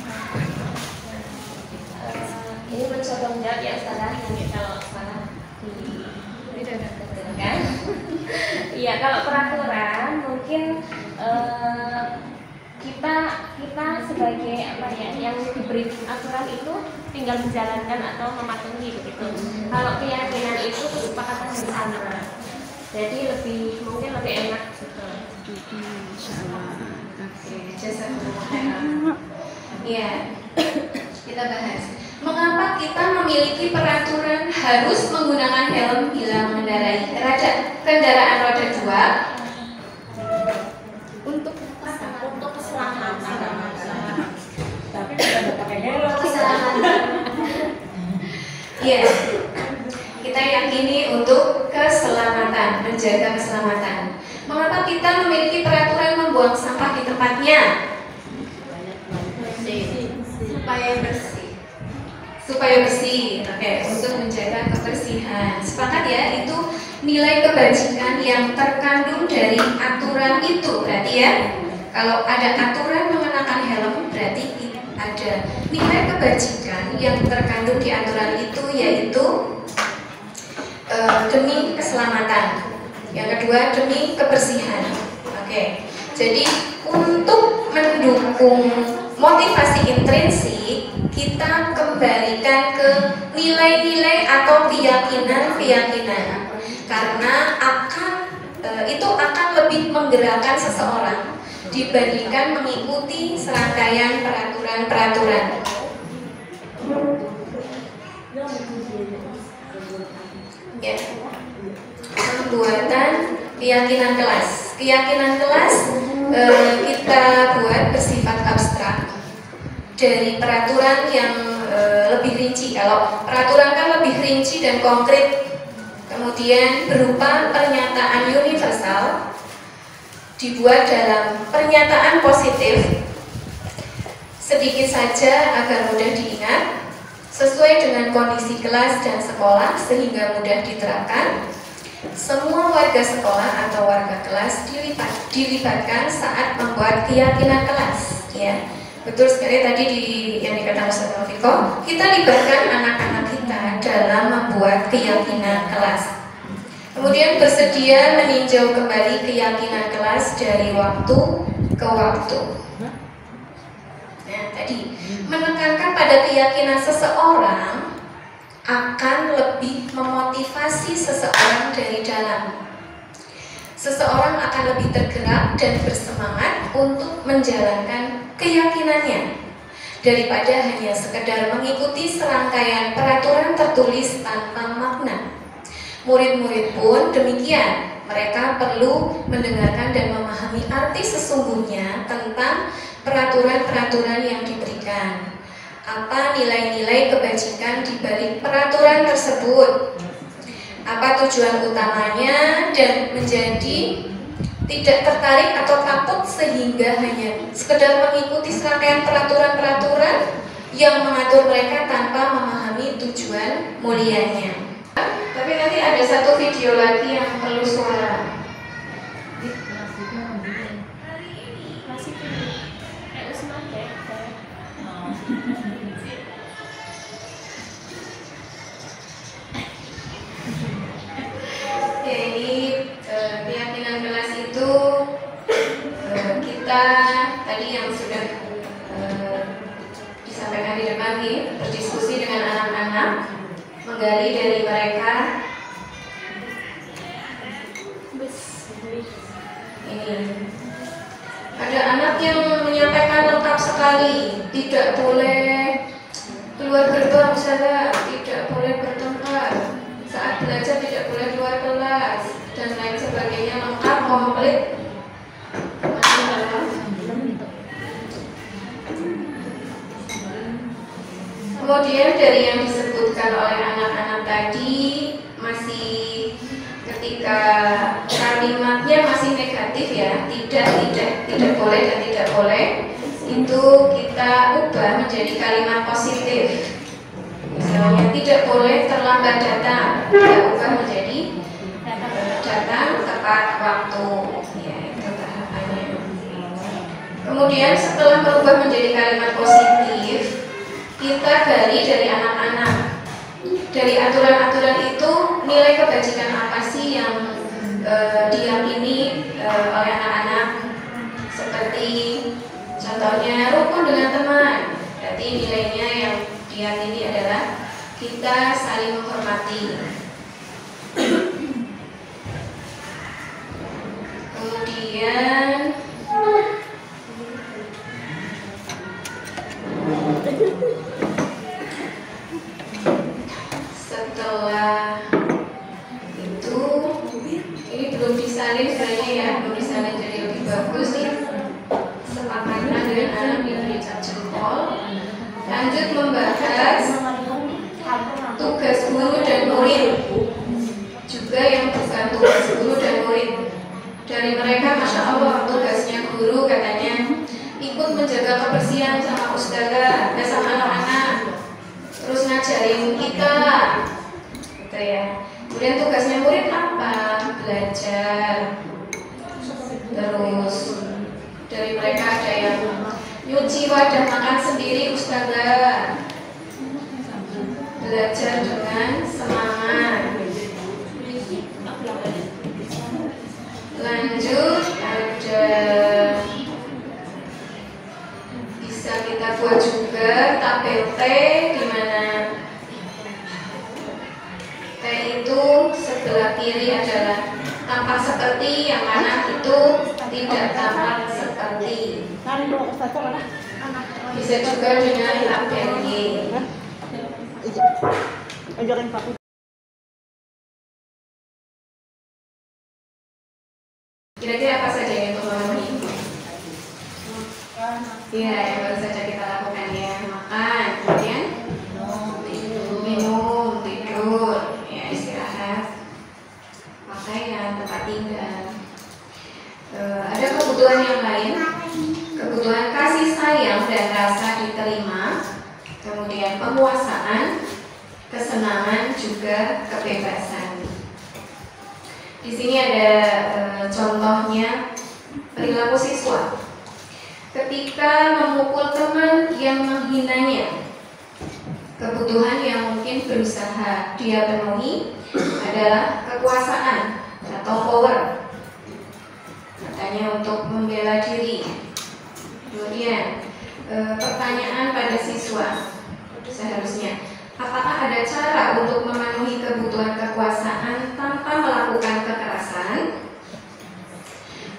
nanti kalau salah kan? Iya, kalau peraturan mungkin kita sebagai apa ya, yang diberi aturan itu tinggal menjalankan atau mematuhi begitu. Kalau keyakinan itu kesepakatan bersama, jadi mungkin lebih enak gitu. Iya, kita bahas. Mengapa kita memiliki peraturan harus menggunakan helm bila mengendarai kendaraan roda 2? Untuk keselamatan. Tapi tidak pakai helm. Keselamatan. Iya. Kita yakini untuk keselamatan, menjaga keselamatan. Mengapa kita memiliki peraturan membuang sampah di tempatnya? Supaya bersih. Oke, untuk menjaga kebersihan. Sepakat ya, itu nilai kebajikan yang terkandung dari aturan itu. Berarti ya, kalau ada aturan mengenakan helm, berarti ada nilai kebajikan yang terkandung di aturan itu, yaitu demi keselamatan. Yang kedua, demi kebersihan. Oke. Jadi untuk mendukung motivasi intrinsik, kita kembalikan ke nilai-nilai atau keyakinan-keyakinan, karena itu akan lebih menggerakkan seseorang dibandingkan mengikuti serangkaian peraturan-peraturan. Ya. Pembuatan keyakinan kelas. Keyakinan kelas kita buat bersifat abstrak dari peraturan yang lebih rinci. Kalau peraturan kan lebih rinci dan konkret, kemudian berupa pernyataan universal, dibuat dalam pernyataan positif, sedikit saja agar mudah diingat, sesuai dengan kondisi kelas dan sekolah sehingga mudah diterapkan. Semua warga sekolah atau warga kelas dilibatkan saat membuat keyakinan kelas. Ya, betul sekali tadi yang dikatakan Ustaz Taufiko, kita libatkan anak-anak kita dalam membuat keyakinan kelas. Kemudian bersedia meninjau kembali keyakinan kelas dari waktu ke waktu. Nah, tadi menekankan pada keyakinan seseorang akan lebih memotivasi seseorang dari dalam. Seseorang akan lebih tergerak dan bersemangat untuk menjalankan keyakinannya daripada hanya sekedar mengikuti serangkaian peraturan tertulis tanpa makna. Murid-murid pun demikian. Mereka perlu mendengarkan dan memahami arti sesungguhnya tentang peraturan-peraturan yang diberikan. Apa nilai-nilai kebajikan di balik peraturan tersebut? Apa tujuan utamanya, dan menjadi tidak tertarik atau takut sehingga hanya sekedar mengikuti serangkaian peraturan-peraturan yang mengatur mereka tanpa memahami tujuan mulianya. Tapi nanti ada satu video lagi yang perlu suara. Jadi keyakinan kelas itu kita tadi yang sudah disampaikan di depan nih, berdiskusi dengan anak-anak, menggali dari mereka. Ini ada anak yang menyampaikan lengkap sekali, tidak boleh keluar gerbang, misalnya tidak boleh bertengkar, saat belajar tidak boleh keluar kelas, dan lain sebagainya, lengkap, komplit. Kemudian dari yang disebutkan oleh anak-anak tadi, masih ketika kalimatnya masih negatif ya, tidak boleh dan tidak boleh, itu kita ubah menjadi kalimat positif. Misalnya tidak boleh terlambat datang, kita ubah menjadi datang tepat waktu. Ya, itu tahapannya. Kemudian setelah berubah menjadi kalimat positif, kita gali dari anak-anak. dari aturan-aturan itu nilai kebajikan apa sih yang diyakini oleh anak-anak, seperti contohnya rukun dengan teman. Berarti nilainya yang diyakini adalah kita saling menghormati. Kemudian setelah itu, ini belum disalin kayaknya ya, belum disalin jadi lebih bagus nih. Sepakatnya dengan anak diberi cap jempol. Lanjut membahas tugas guru dan murid, juga yang bukan tugas guru dan murid. Dari mereka, masya Allah, tugasnya guru katanya ikut menjaga kebersihan sama ustazah, sama anak-anak, terus ngajarin kita, gitu ya. Kemudian tugasnya murid apa? Belajar. Terus dari mereka ada yang nyuci wadah makan sendiri ustazah, belajar dengan semangat. Lanjut ada bisa kita buat juga tabel T, di mana T itu sebelah kiri adalah tampak seperti, yang kanan itu tidak tampak seperti. Bisa juga dengan tabel Y. Kira-kira apa saja yang memenuhi? Iya, yang baru saja kita lakukan ya, makan, kemudian minum, tidur, ya istirahat, pakaian, tempat tinggal. Ada kebutuhan yang lain, kebutuhan kasih sayang dan rasa diterima, kemudian penguasaan, kesenangan, juga kebebasan. Di sini ada contohnya perilaku siswa. Ketika memukul teman yang menghinanya, kebutuhan yang mungkin berusaha dia penuhi adalah kekuasaan atau power, katanya untuk membela diri. Kemudian pertanyaan pada siswa seharusnya, apakah ada cara untuk memenuhi kebutuhan kekuasaan tanpa melakukan kekerasan?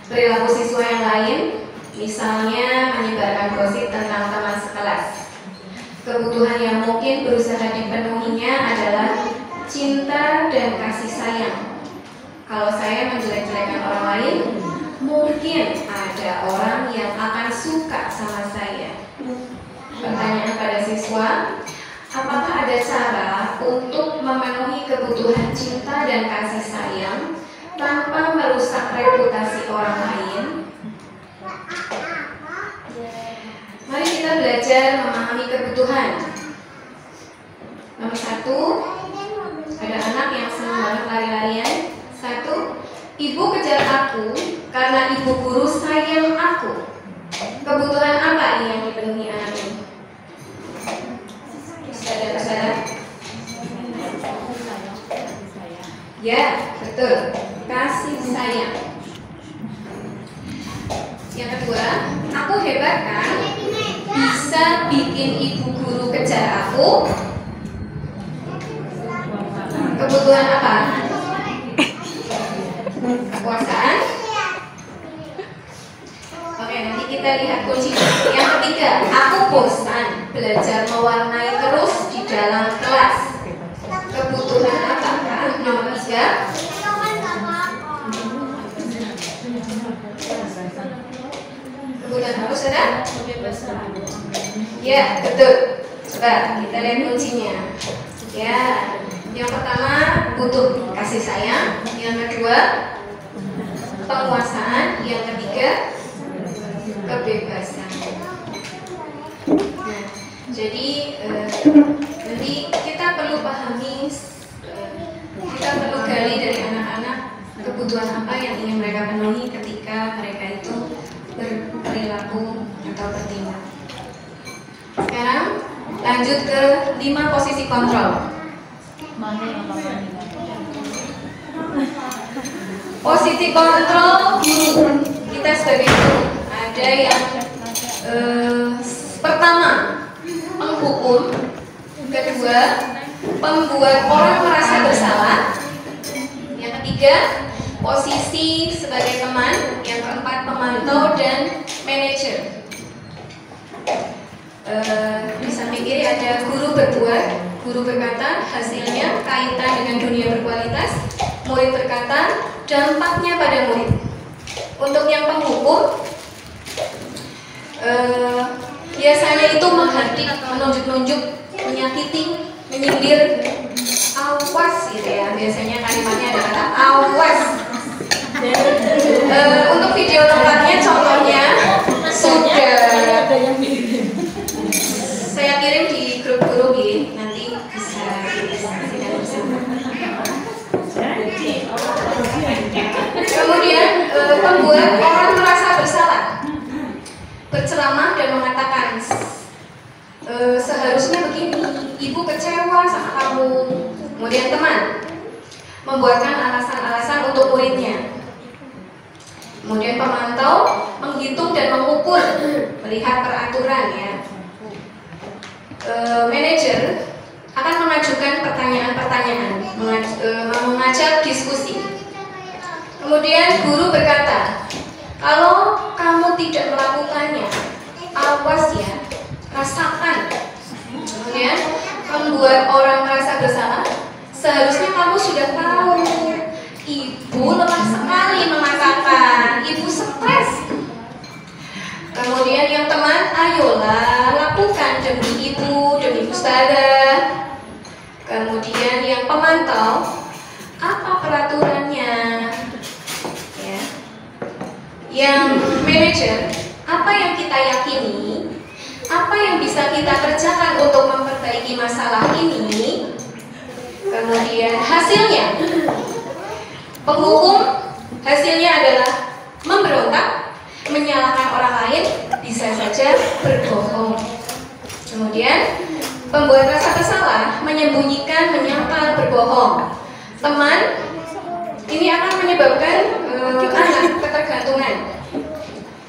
Perilaku siswa yang lain, misalnya menyebarkan gosip tentang teman sekelas. Kebutuhan yang mungkin berusaha dipenuhinya adalah cinta dan kasih sayang. Kalau saya menjelek-jelekan orang lain, mungkin ada orang yang akan suka sama saya. Pertanyaan pada siswa, apakah ada cara untuk memenuhi kebutuhan cinta dan kasih sayang tanpa merusak reputasi orang lain? Mari kita belajar memahami kebutuhan. Nomor 1, ada anak yang senang banget lari-larian. 1, ibu kejar aku karena ibu guru sayang aku. Kebutuhan apa yang dipenuhi anak ini? Saudara-saudara? Ya, betul. Kasih sayang. Yang kedua, aku hebat kan? Bisa bikin ibu guru kejar aku. Kebutuhan apa? Kekuasaan. Oke, nanti kita lihat kuncinya. Yang ketiga, aku bosan belajar mewarnai terus di dalam kelas. Kebutuhan apa? Nomor 3. Kebutuhan apa, saudara? Ya, betul. Coba kita lihat kuncinya. Ya, yang pertama butuh kasih sayang. Yang kedua penguasaan. Yang ketiga kebebasan. Nah, jadi nanti kita perlu pahami, kita perlu gali dari anak-anak kebutuhan apa yang ingin mereka penuhi ketika mereka itu berperilaku atau bertindak. Sekarang lanjut ke 5 posisi kontrol. Posisi kontrol guru kita sebagai guru ada yang pertama menghukum, kedua membuat orang merasa bersalah, yang ketiga posisi sebagai teman, yang keempat pemantau dan manajer. Di samping kiri ada guru berbuat, guru berkata hasilnya kaitan dengan dunia berkualitas, murid berkata dampaknya pada murid. Untuk yang penghukum, biasanya itu menghardik, menunjuk-nunjuk, menyakiti, menyindir, awas gitu ya. Biasanya kalimatnya ada kata awas. Untuk video lengkapnya contohnya sudah saya kirim di grup guru gitu, nanti bisa tidak bersama. Kemudian membuat orang merasa bersalah, berceramah dan mengatakan seharusnya begini, ibu kecewa sama kamu. Kemudian teman membuatkan alasan-alasan untuk muridnya. Kemudian pemantau menghitung dan mengukur, melihat peraturan ya. Manajer akan mengajukan pertanyaan-pertanyaan, mengajak diskusi. Kemudian guru berkata, kalau kamu tidak melakukannya, awas ya, rasakan. Kemudian membuat orang merasa bersalah, seharusnya kamu sudah tahu, ibu lelah sekali mengatakan, ibu stres. Kemudian yang teman, ayolah lakukan demi ibu, demi ustazah. Kemudian yang pemantau, apa peraturannya? Ya. Yang manajer, apa yang kita yakini, apa yang bisa kita kerjakan untuk memperbaiki masalah ini. Kemudian hasilnya, penghukum hasilnya adalah memberontak, menyalahkan orang lain, bisa saja berbohong. Kemudian pembuat rasa bersalah, menyembunyikan, menyangkal, berbohong. Teman, ini akan menyebabkan anak ketergantungan.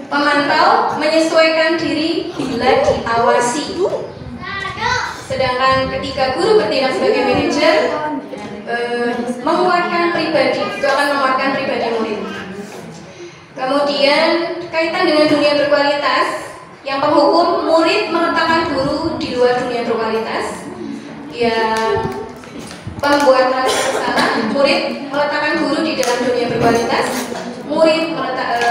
Pemantau, menyesuaikan diri bila diawasi. Sedangkan ketika guru bertindak sebagai manajer, menguatkan pribadi, itu akan menguatkan pribadi murid. Kemudian kaitan dengan dunia berkualitas, yang penghukum, murid meletakkan guru di luar dunia berkualitas. Yang pembuat rasa bersalah, murid meletakkan guru di dalam dunia berkualitas.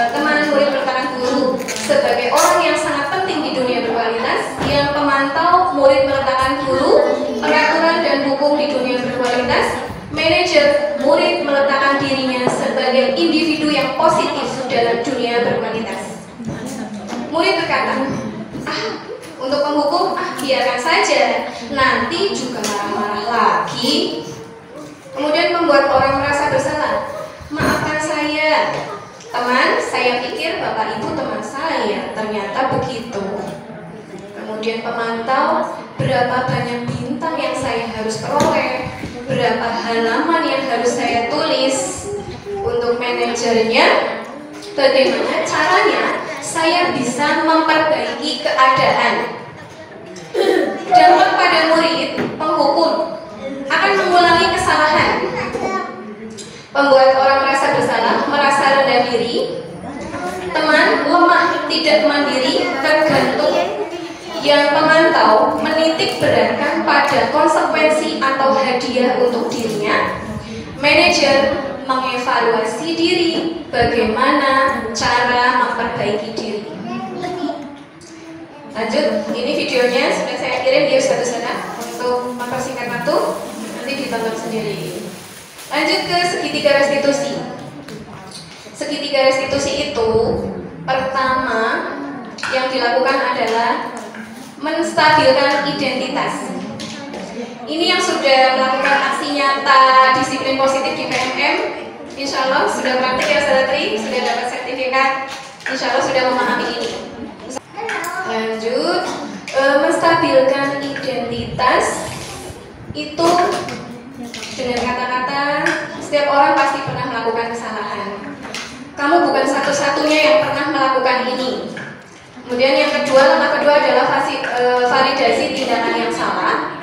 Teman murid meletakkan guru sebagai orang yang sangat penting di dunia berkualitas. Yang pemantau, murid meletakkan guru, peraturan dan hukum di dunia berkualitas. Manajer, murid meletakkan dirinya sebagai individu yang positif dalam dunia berkualitas. Murid berkata, untuk penghukum, biarkan saja, nanti juga marah-marah lagi. Kemudian membuat orang merasa bersalah, maafkan saya, teman, saya pikir bapak ibu teman saya, ternyata begitu. Kemudian pemantau, berapa banyak bintang yang saya harus peroleh, berapa halaman yang harus saya tulis. Untuk manajernya, bagaimana caranya saya bisa memperbaiki keadaan. Dampak pada murid, penghukum akan mengulangi kesalahan. Membuat orang merasa bersalah, merasa rendah diri. Teman, lemah, tidak mandiri, tergantung. Yang pemantau menitik beratkan pada konsekuensi atau hadiah untuk dirinya. Manajer mengevaluasi diri, bagaimana cara memperbaiki diri. Lanjut, ini videonya sudah saya kirim di ustazah untuk mempersingkat waktu, nanti ditonton sendiri. Lanjut ke segitiga restitusi. Segitiga restitusi itu pertama yang dilakukan adalah menstabilkan identitas. Ini yang sudah melakukan aksi nyata disiplin positif di PMM, insya Allah sudah praktik ya Sadatri, sudah dapat sertifikat, insya Allah sudah memahami ini. Lanjut, menstabilkan identitas itu Dengan kata-kata, setiap orang pasti pernah melakukan kesalahan. Kamu bukan satu-satunya yang pernah melakukan ini. Kemudian yang kedua, langkah kedua adalah validasi tindakan yang salah.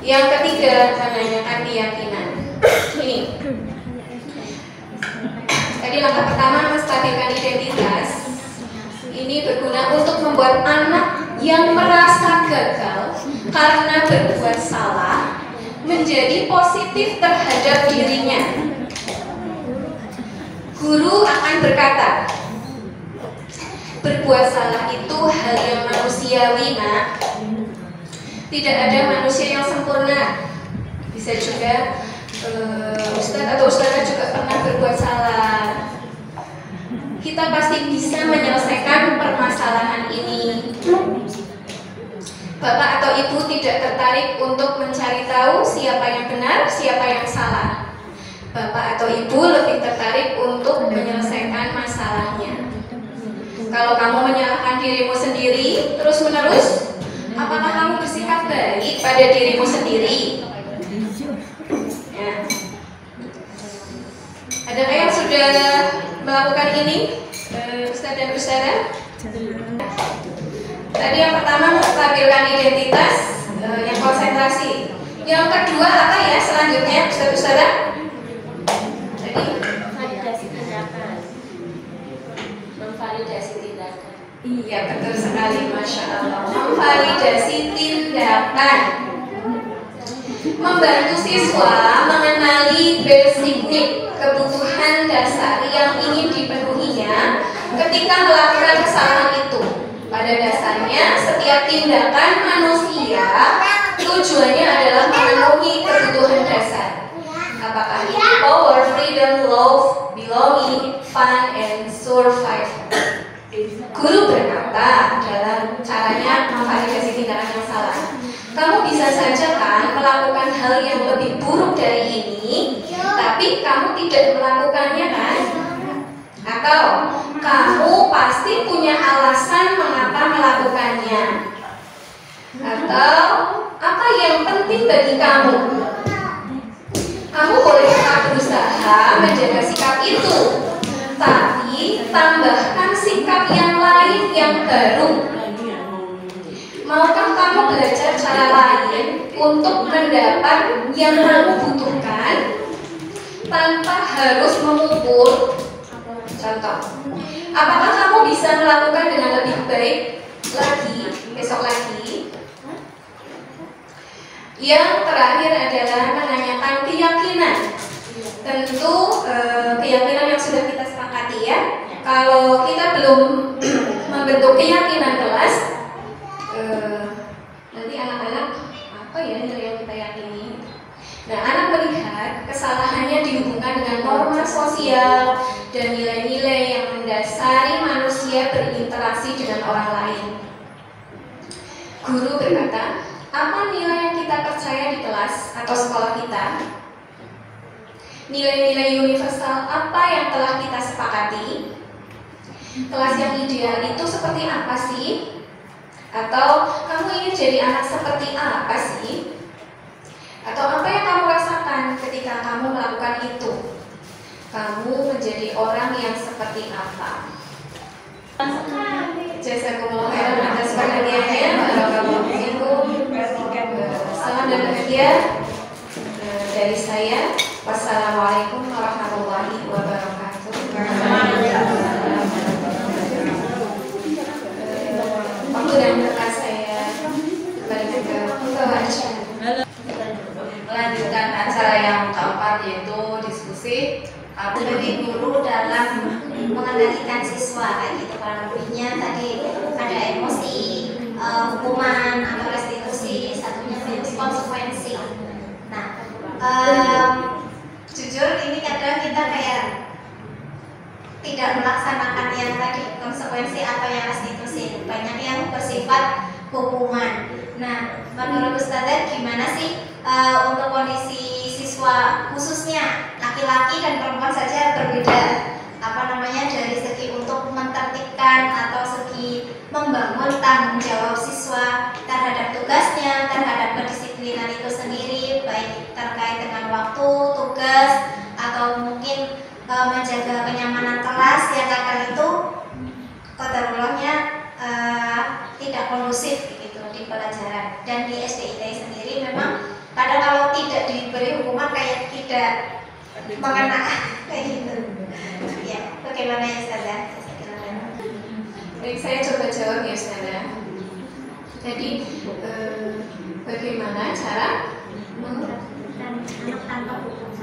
Yang ketiga, menanyakan keyakinan. Ini. Tadi langkah pertama, menstabilkan identitas. Ini berguna untuk membuat anak yang merasa gagal karena berbuat salah menjadi positif terhadap dirinya. Guru akan berkata, berbuat salah itu hal yang manusiawi, nak. Tidak ada manusia yang sempurna. Bisa juga ustadz atau ustadzah juga pernah berbuat salah. Kita pasti bisa menyelesaikan permasalahan ini. Bapak atau ibu tidak tertarik untuk mencari tahu siapa yang benar, siapa yang salah. Bapak atau ibu lebih tertarik untuk menyelesaikan masalahnya. Kalau kamu menyalahkan dirimu sendiri terus-menerus, apakah kamu bersikap baik pada dirimu sendiri? Ya. Adakah yang sudah melakukan ini, Ustadz dan Ustadzah? Tadi yang pertama menstabilkan identitas, yang konsentrasi. Yang kedua apa ya selanjutnya, Ustadz Ustadzah? Tadi validasi tindakan, memvalidasi tindakan. Iya betul sekali, Masya Allah. Memvalidasi tindakan, membantu siswa mengenali basic need, kebutuhan dasar yang ingin dipenuhinya ketika melakukan kesalahan itu. Pada dasarnya, setiap tindakan manusia tujuannya adalah memenuhi kebutuhan dasar. Apakah itu power, freedom, love, belonging, fun, and survival. Guru berkata dalam caranya memvalidasi tindakan yang salah. Kamu bisa saja kan melakukan hal yang lebih buruk dari ini, tapi kamu tidak melakukannya kan? Atau kamu pasti punya alasan mengapa melakukannya? Atau apa yang penting bagi kamu? Kamu boleh tetap berusaha menjaga sikap itu, tapi tambahkan sikap yang lain yang baru. Maukah kamu belajar cara lain untuk mendapat yang kamu butuhkan tanpa harus mengukur? Contoh, apakah kamu bisa melakukan dengan lebih baik lagi, besok lagi? Yang terakhir adalah menanyakan keyakinan. Tentu keyakinan yang sudah kita sepakati ya. Kalau kita belum membentuk keyakinan kelas, nanti anak-anak apa ya nilai yang kita yakini? Nah, anak melihat kesalahannya dihubungkan dengan norma sosial dan nilai-nilai yang mendasari manusia berinteraksi dengan orang lain. Guru berkata, apa nilai yang kita percaya di kelas atau sekolah kita? Nilai-nilai universal apa yang telah kita sepakati? Kelas yang ideal itu seperti apa sih? Atau kamu ingin jadi anak seperti apa sih? Atau apa yang kamu rasakan ketika kamu melakukan itu? Kamu menjadi orang yang seperti apa? Jazakumullah khairan atas perhatiannya. Barakallahu fiikum. Salam dan bahagia dari saya. Wassalamualaikum warahmatullahi wabarakatuh. Waktu dan tempat saya kembali ke wajah. Melanjutkan acara yang keempat yaitu diskusi sebagai guru dalam mengendalikan siswa kayak gitu. Kalau lebihnya tadi ada emosi, hukuman atau restitusi, satunya konsekuensi. Nah, jujur ini kadang kita kayak tidak melaksanakan yang tadi konsekuensi atau yang restitusi. Banyak yang bersifat hukuman. Nah, menurut Ustazah gimana sih untuk kondisi siswa khususnya laki-laki dan perempuan saja berbeda dari segi untuk menertibkan atau segi membangun tanggung jawab siswa terhadap tugasnya, terhadap kedisiplinan itu sendiri mungkin menjaga kenyamanan kelas yang kadang itu qadarullahnya tidak kondusif gitu di pelajaran. Dan di SDIT sendiri memang kadang kalau tidak diberi hukuman kayak tidak mengena kayak gitu. Ya, bagaimana ya Ustazah? Baik, saya coba jawab ya Ustazah. Jadi bagaimana cara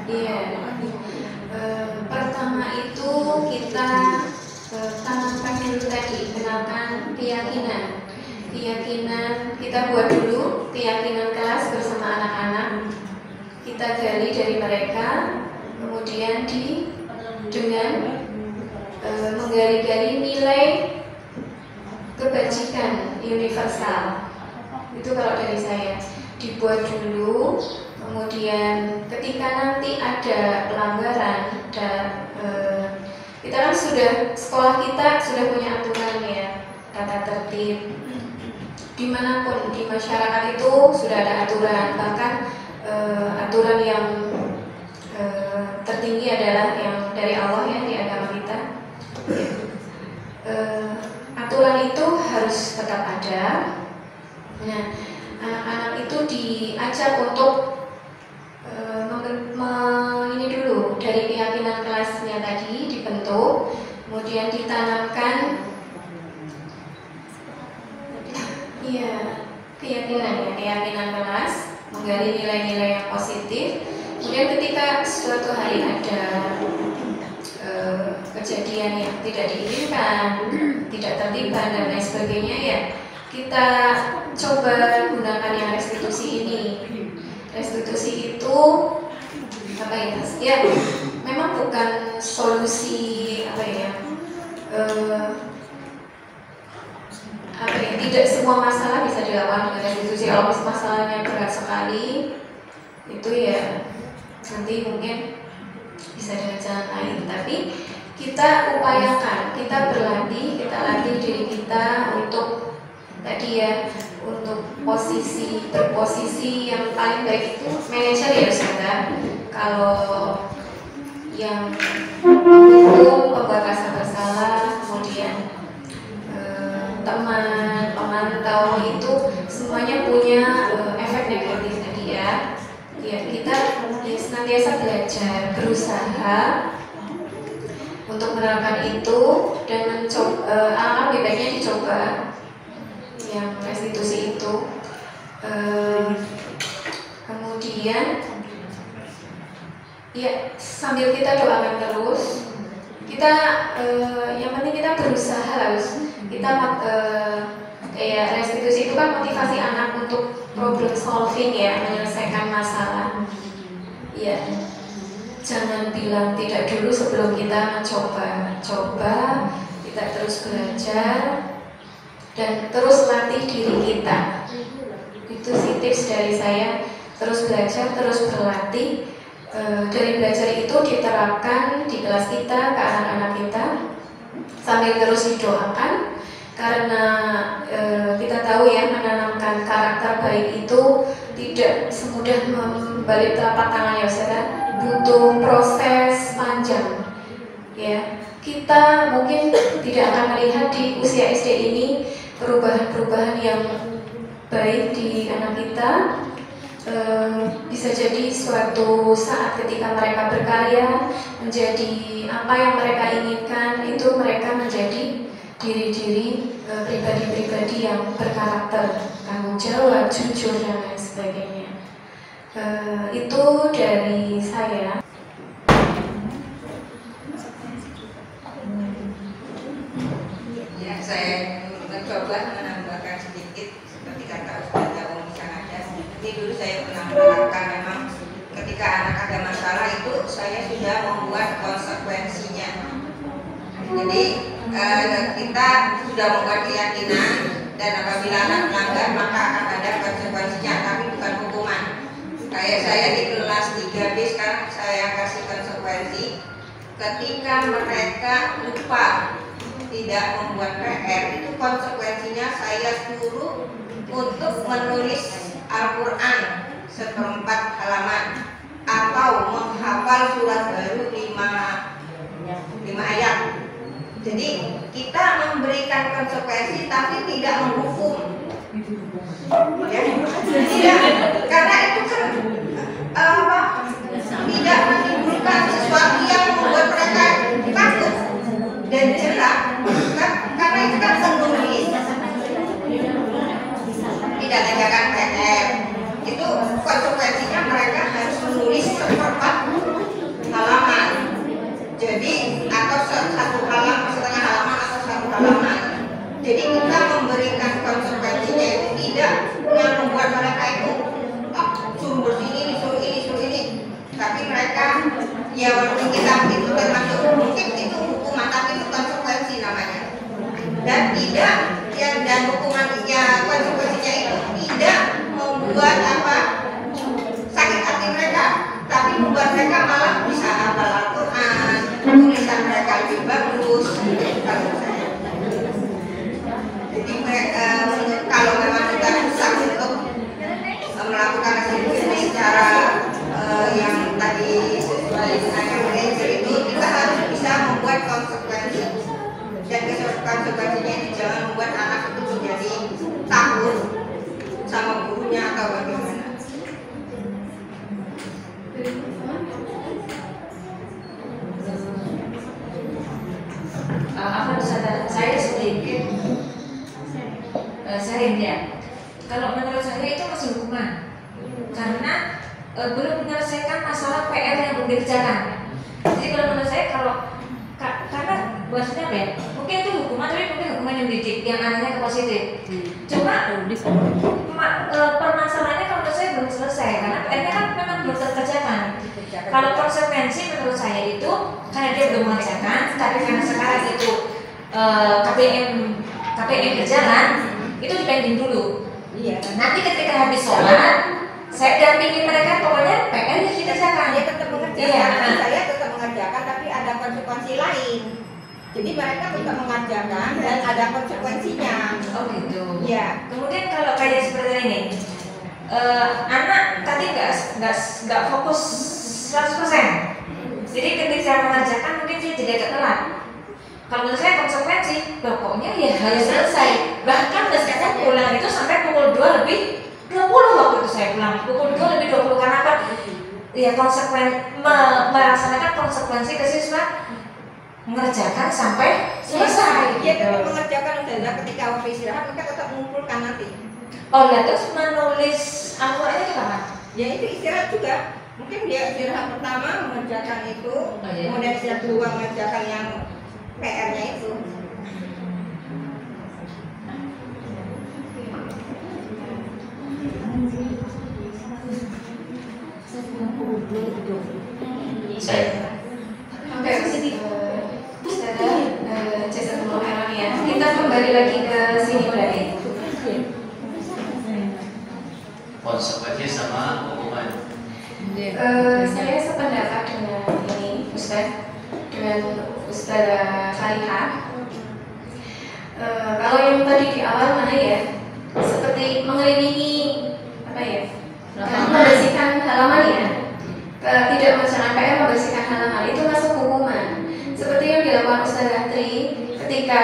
Iya. Pertama itu kita tanamkan dulu tadi, kenalkan keyakinan. Keyakinan kita buat dulu keyakinan kelas bersama anak-anak. Kita gali dari mereka, kemudian dengan menggali-gali nilai kebajikan universal. Itu kalau dari saya dibuat dulu, kemudian ketika nanti ada pelanggaran dan kita kan sekolah kita sudah punya aturan ya, tata tertib. Dimanapun di masyarakat itu sudah ada aturan, bahkan aturan yang tertinggi adalah yang dari Allah ya, di agama kita. Aturan itu harus tetap ada. Nah, anak-anak itu diajak untuk ini dulu dari keyakinan kelasnya tadi dibentuk, kemudian ditanamkan keyakinan kelas, menggali nilai-nilai yang positif. Kemudian ketika suatu hari ada kejadian yang tidak diinginkan, tidak tertiban dan lain sebagainya ya, kita coba gunakan yang restitusi ini. Restitusi itu apa ya? Ya, memang bukan solusi tidak semua masalah bisa dilakukan dengan restitusi. Kalau masalahnya berat sekali, itu ya nanti mungkin bisa dengan jalan lain. Tapi kita upayakan, kita berlatih, kita latih diri kita untuk tadi ya, untuk berposisi yang paling baik itu manajer ya Ustazah. Kalau yang hukum, pembuat rasa bersalah, kemudian teman, pemantau itu semuanya punya efek negatif tadi ya. Ya kita senantiasa belajar, berusaha untuk menerapkan itu dan mencoba, lebih baiknya dicoba yang restitusi itu. Kemudian ya sambil kita doakan terus, kita yang penting kita berusaha harus kita restitusi itu kan motivasi anak untuk problem solving ya, menyelesaikan masalah. Ya, jangan bilang tidak dulu sebelum kita coba, kita terus belajar dan terus latih diri kita. Itu sih tips dari saya, terus belajar, terus berlatih. Dari belajar itu diterapkan di kelas kita, ke anak-anak kita, sambil terus didoakan. Karena kita tahu ya, menanamkan karakter baik itu tidak semudah membalik telapak tangan ya Ustazah, butuh proses panjang ya. Kita mungkin tidak akan melihat di usia SD ini perubahan-perubahan yang baik di anak kita. Bisa jadi suatu saat ketika mereka berkarya menjadi apa yang mereka inginkan, itu mereka menjadi diri-diri pribadi-pribadi yang berkarakter, tanggung jawab, jujur dan lain sebagainya. Itu dari saya. Ya, saya mencoba menambahkan sedikit seperti kata Ustazah Umi Sanada. Jadi dulu saya pernah menerapkan, memang ketika anak ada masalah itu saya sudah membuat konsekuensinya. Jadi kita sudah membuat keyakinan, dan apabila anak melanggar maka akan ada konsekuensinya, tapi bukan hukuman. Kayak saya di kelas 3B sekarang saya kasih konsekuensi ketika mereka lupa tidak membuat PR, itu konsekuensinya saya suruh untuk menulis Al-Quran 1/4 halaman. atau menghafal surat baru 5 ayat. Jadi kita memberikan konsekuensi tapi tidak menghukum. Ya, tidak, karena itu kan tidak menimbulkan sesuatu yang membuat mereka takut dan jerak, kan? Karena itu kan menulis, tidak tegakkan PR. Itu konsekuensinya mereka harus menulis seperempat halaman. Jadi atau satu halaman, setengah halaman atau satu halaman. Jadi kita memberikan konsekuensinya itu tidak yang membuat mereka itu suruh bersih ini, suruh ini, suruh ini. Tapi mereka ya walaupun kita itu termasuk mungkin itu hukuman, tapi itu konsekuensi namanya. Dan tidak dan hukumannya konsekuensinya itu tidak membuat sakit hati mereka, tapi membuat mereka malah bisa hafal Al-Quran, tulisan mereka lebih bagus. Jadi mereka kalau memang kita susah untuk melakukan restitusi secara yang tadi sesuai dengan manajer itu, kita harus bisa membuat konsekuensi, dan konsekuensinya itu jangan membuat anak itu menjadi takut sama gurunya atau bagaimana. Saya sedikit sharing ya. Kalau menurut saya itu masih hukuman, karena belum menyelesaikan masalah PR yang belum dikerjakan. Jadi kalau menurut saya karena bahasanya apa ya? Mungkin itu hukuman, tapi mungkin hukuman yang didik, yang arahnya ke positif. Cuma permasalahannya kalau menurut saya belum selesai, karena PR-nya kan memang belum terkerjakan. Kalau konsekuensi menurut saya itu karena dia belum mengerjakan, tapi karena sekarang itu KPM berjalan, itu dipending dulu. Iya. Nanti ketika habis sholat, saya dampingi mereka, pokoknya PR yang dikerjakan. Dia tetap mengerjakan, iya. saya tetap mengerjakan, tapi ada konsekuensi lain. Jadi mereka tetap mengerjakan dan ada konsekuensinya. Oh gitu. Iya. Kemudian kalau kayak seperti ini, anak tadi nggak fokus 100%. Jadi ketika mengerjakan mungkin dia jadi agak telat. Kalau menurut saya konsekuensi, pokoknya ya harus selesai. Bahkan kadang pulang itu sampai pukul 2 lebih 20 waktu itu saya pulang. Pukul 2 lebih 20 karena apa? Ya melaksanakan konsekuensi ke siswa, mengerjakan sampai selesai. Dia tetap mengerjakan ketika waktu istirahat, mereka tetap mengumpulkan nanti. Oh ya, terus menulis Al-Qurannya kapan? Ya itu istirahat juga. Mungkin dia istirahat pertama mengerjakan itu, iya. kemudian istirahat kedua mengerjakan yang PR-nya itu. Saya. Oke, jazakumullah khairan ya. Kita kembali lagi ke sini berarti. Konsekuensi sama hukuman. Saya sependapat dengan ini, Ustaz, dengan Ustazah Salihah. Kalau yang tadi di awal mana ya, seperti mengelilingi apa ya, membersihkan halaman ya, tidak mengerjakan PR, membersihkan halaman itu masuk hukuman. Seperti yang dilakukan Ustazah Tri, ketika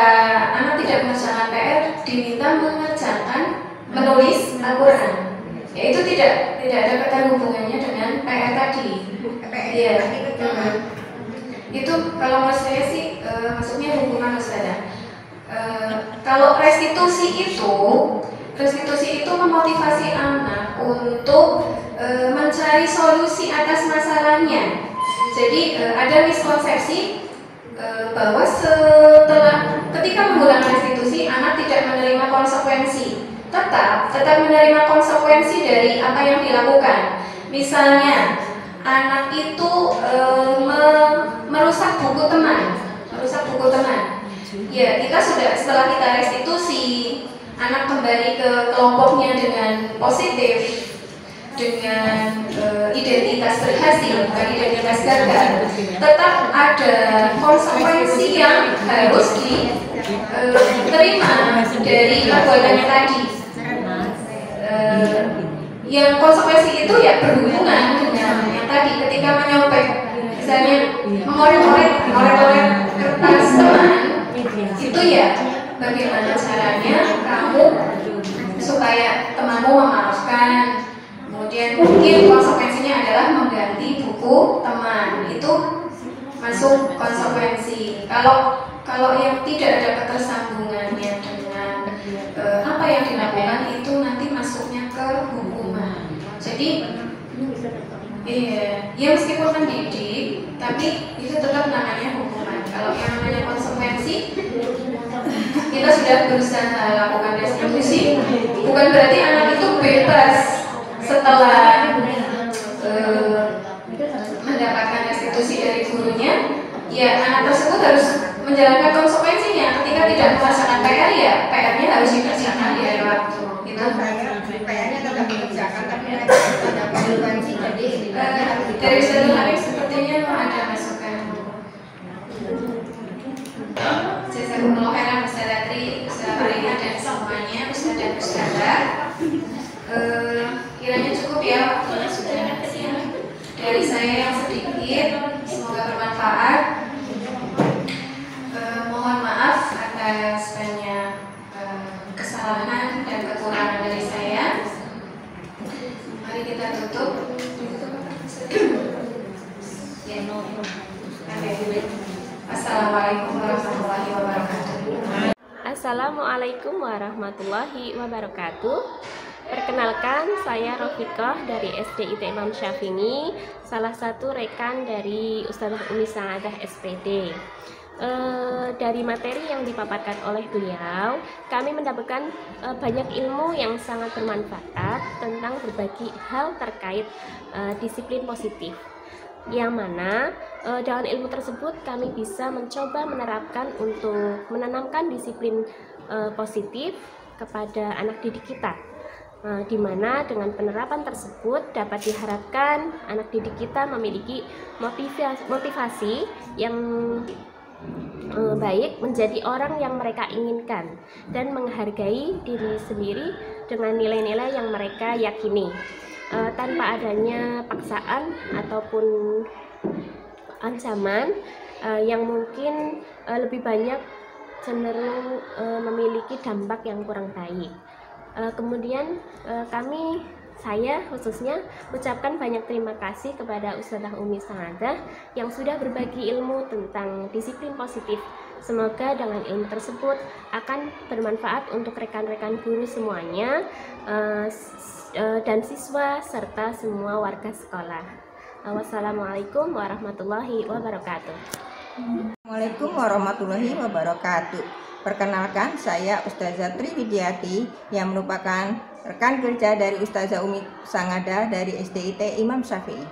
anak tidak mengerjakan PR, diminta mengerjakan menulis Al-Quran. Ya itu tidak ada kaitan hubungannya dengan PR tadi. Iya. Itu kalau menurut saya sih maksudnya hukuman Ustazah. Kalau restitusi itu memotivasi anak untuk mencari solusi atas masalahnya. Jadi ada miskonsepsi bahwa ketika menggunakan restitusi anak tidak menerima konsekuensi, tetap menerima konsekuensi dari apa yang dilakukan. Misalnya anak itu merusak buku teman. Ya, kita sudah setelah kita restitusi, anak kembali ke kelompoknya dengan positif, dengan identitas berhasil, bukan identitas gagal. Tetap ada konsekuensi yang harus diterima dari perbuatannya tadi. Yang konsekuensi itu ya berhubungan dengan yang tadi ketika menyobek, misalnya mengorek-orek kertas teman, itu ya bagaimana caranya kamu supaya temanmu memaafkan. Kemudian mungkin konsekuensinya adalah mengganti buku teman, itu masuk konsekuensi. Kalau yang tidak ada ketersambungannya dengan apa yang dilakukan, itu nanti masuknya ke hukuman. Jadi ya meskipun mendidik, tapi itu tetap namanya hukuman. Kalau yang namanya konsekuensi, kita sudah berusaha lakukan restitusi, bukan berarti anak itu bebas setelah mendapatkan restitusi dari gurunya. Ya, anak tersebut harus menjalankan konsekuensinya. Ketika tidak melaksanakan PR, ya PR-nya harus dikerjakan di hari waktu. Itu PR-nya tetap dikerjakan, tapi ada konsekuensi. Jadi dari Ustaz sepertinya ada masukan. Jazakumullah khairan Ustaz Atri, Ustaz Farina dan semuanya, Ustaz dan Ustazah. Kiranya cukup ya waktunya sudah dari saya yang sedikit, semoga bermanfaat. Mohon maaf atas banyak kesalahan dan kekurangan dari saya. Mari kita tutup. Assalamualaikum warahmatullahi wabarakatuh. Assalamualaikum warahmatullahi wabarakatuh. Perkenalkan, saya Rofiqah dari SDIT Imam Syafi'i, salah satu rekan dari Ustazah Umi Sa'adah SPD. Dari materi yang dipaparkan oleh beliau, kami mendapatkan banyak ilmu yang sangat bermanfaat tentang berbagai hal terkait disiplin positif, yang mana dengan ilmu tersebut kami bisa mencoba menerapkan untuk menanamkan disiplin positif kepada anak didik kita. Di mana dengan penerapan tersebut dapat diharapkan anak didik kita memiliki motivasi yang baik menjadi orang yang mereka inginkan dan menghargai diri sendiri dengan nilai-nilai yang mereka yakini, tanpa adanya paksaan ataupun ancaman yang mungkin lebih banyak cenderung memiliki dampak yang kurang baik. Kemudian saya khususnya ucapkan banyak terima kasih kepada Ustazah Umi Sa'adah yang sudah berbagi ilmu tentang disiplin positif. Semoga dengan ilmu tersebut akan bermanfaat untuk rekan-rekan guru semuanya dan siswa serta semua warga sekolah. Wassalamualaikum warahmatullahi wabarakatuh. Assalamualaikum warahmatullahi wabarakatuh. Perkenalkan, saya Ustazah Triwidiati yang merupakan rekan kerja dari Ustazah Umi Sa'adah dari SDIT Imam Syafi'i.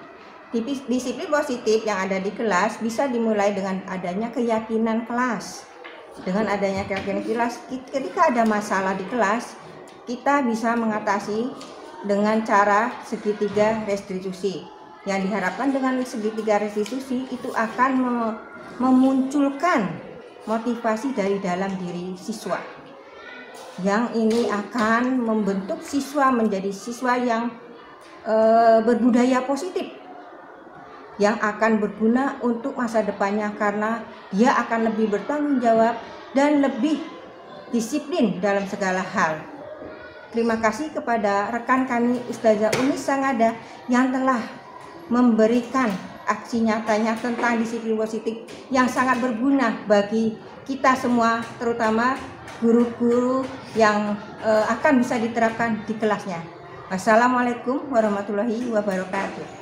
Disiplin positif yang ada di kelas bisa dimulai dengan adanya keyakinan kelas. Dengan adanya keyakinan kelas, ketika ada masalah di kelas, kita bisa mengatasi dengan cara segitiga restitusi. Yang diharapkan dengan segitiga restitusi itu akan memunculkan motivasi dari dalam diri siswa, yang ini akan membentuk siswa menjadi siswa yang berbudaya positif, yang akan berguna untuk masa depannya karena dia akan lebih bertanggung jawab dan lebih disiplin dalam segala hal. Terima kasih kepada rekan kami Ustazah Umi Sa'adah yang telah memberikan aksi nyatanya tentang disiplin positif yang sangat berguna bagi kita semua, terutama guru-guru yang akan bisa diterapkan di kelasnya. Wassalamualaikum warahmatullahi wabarakatuh.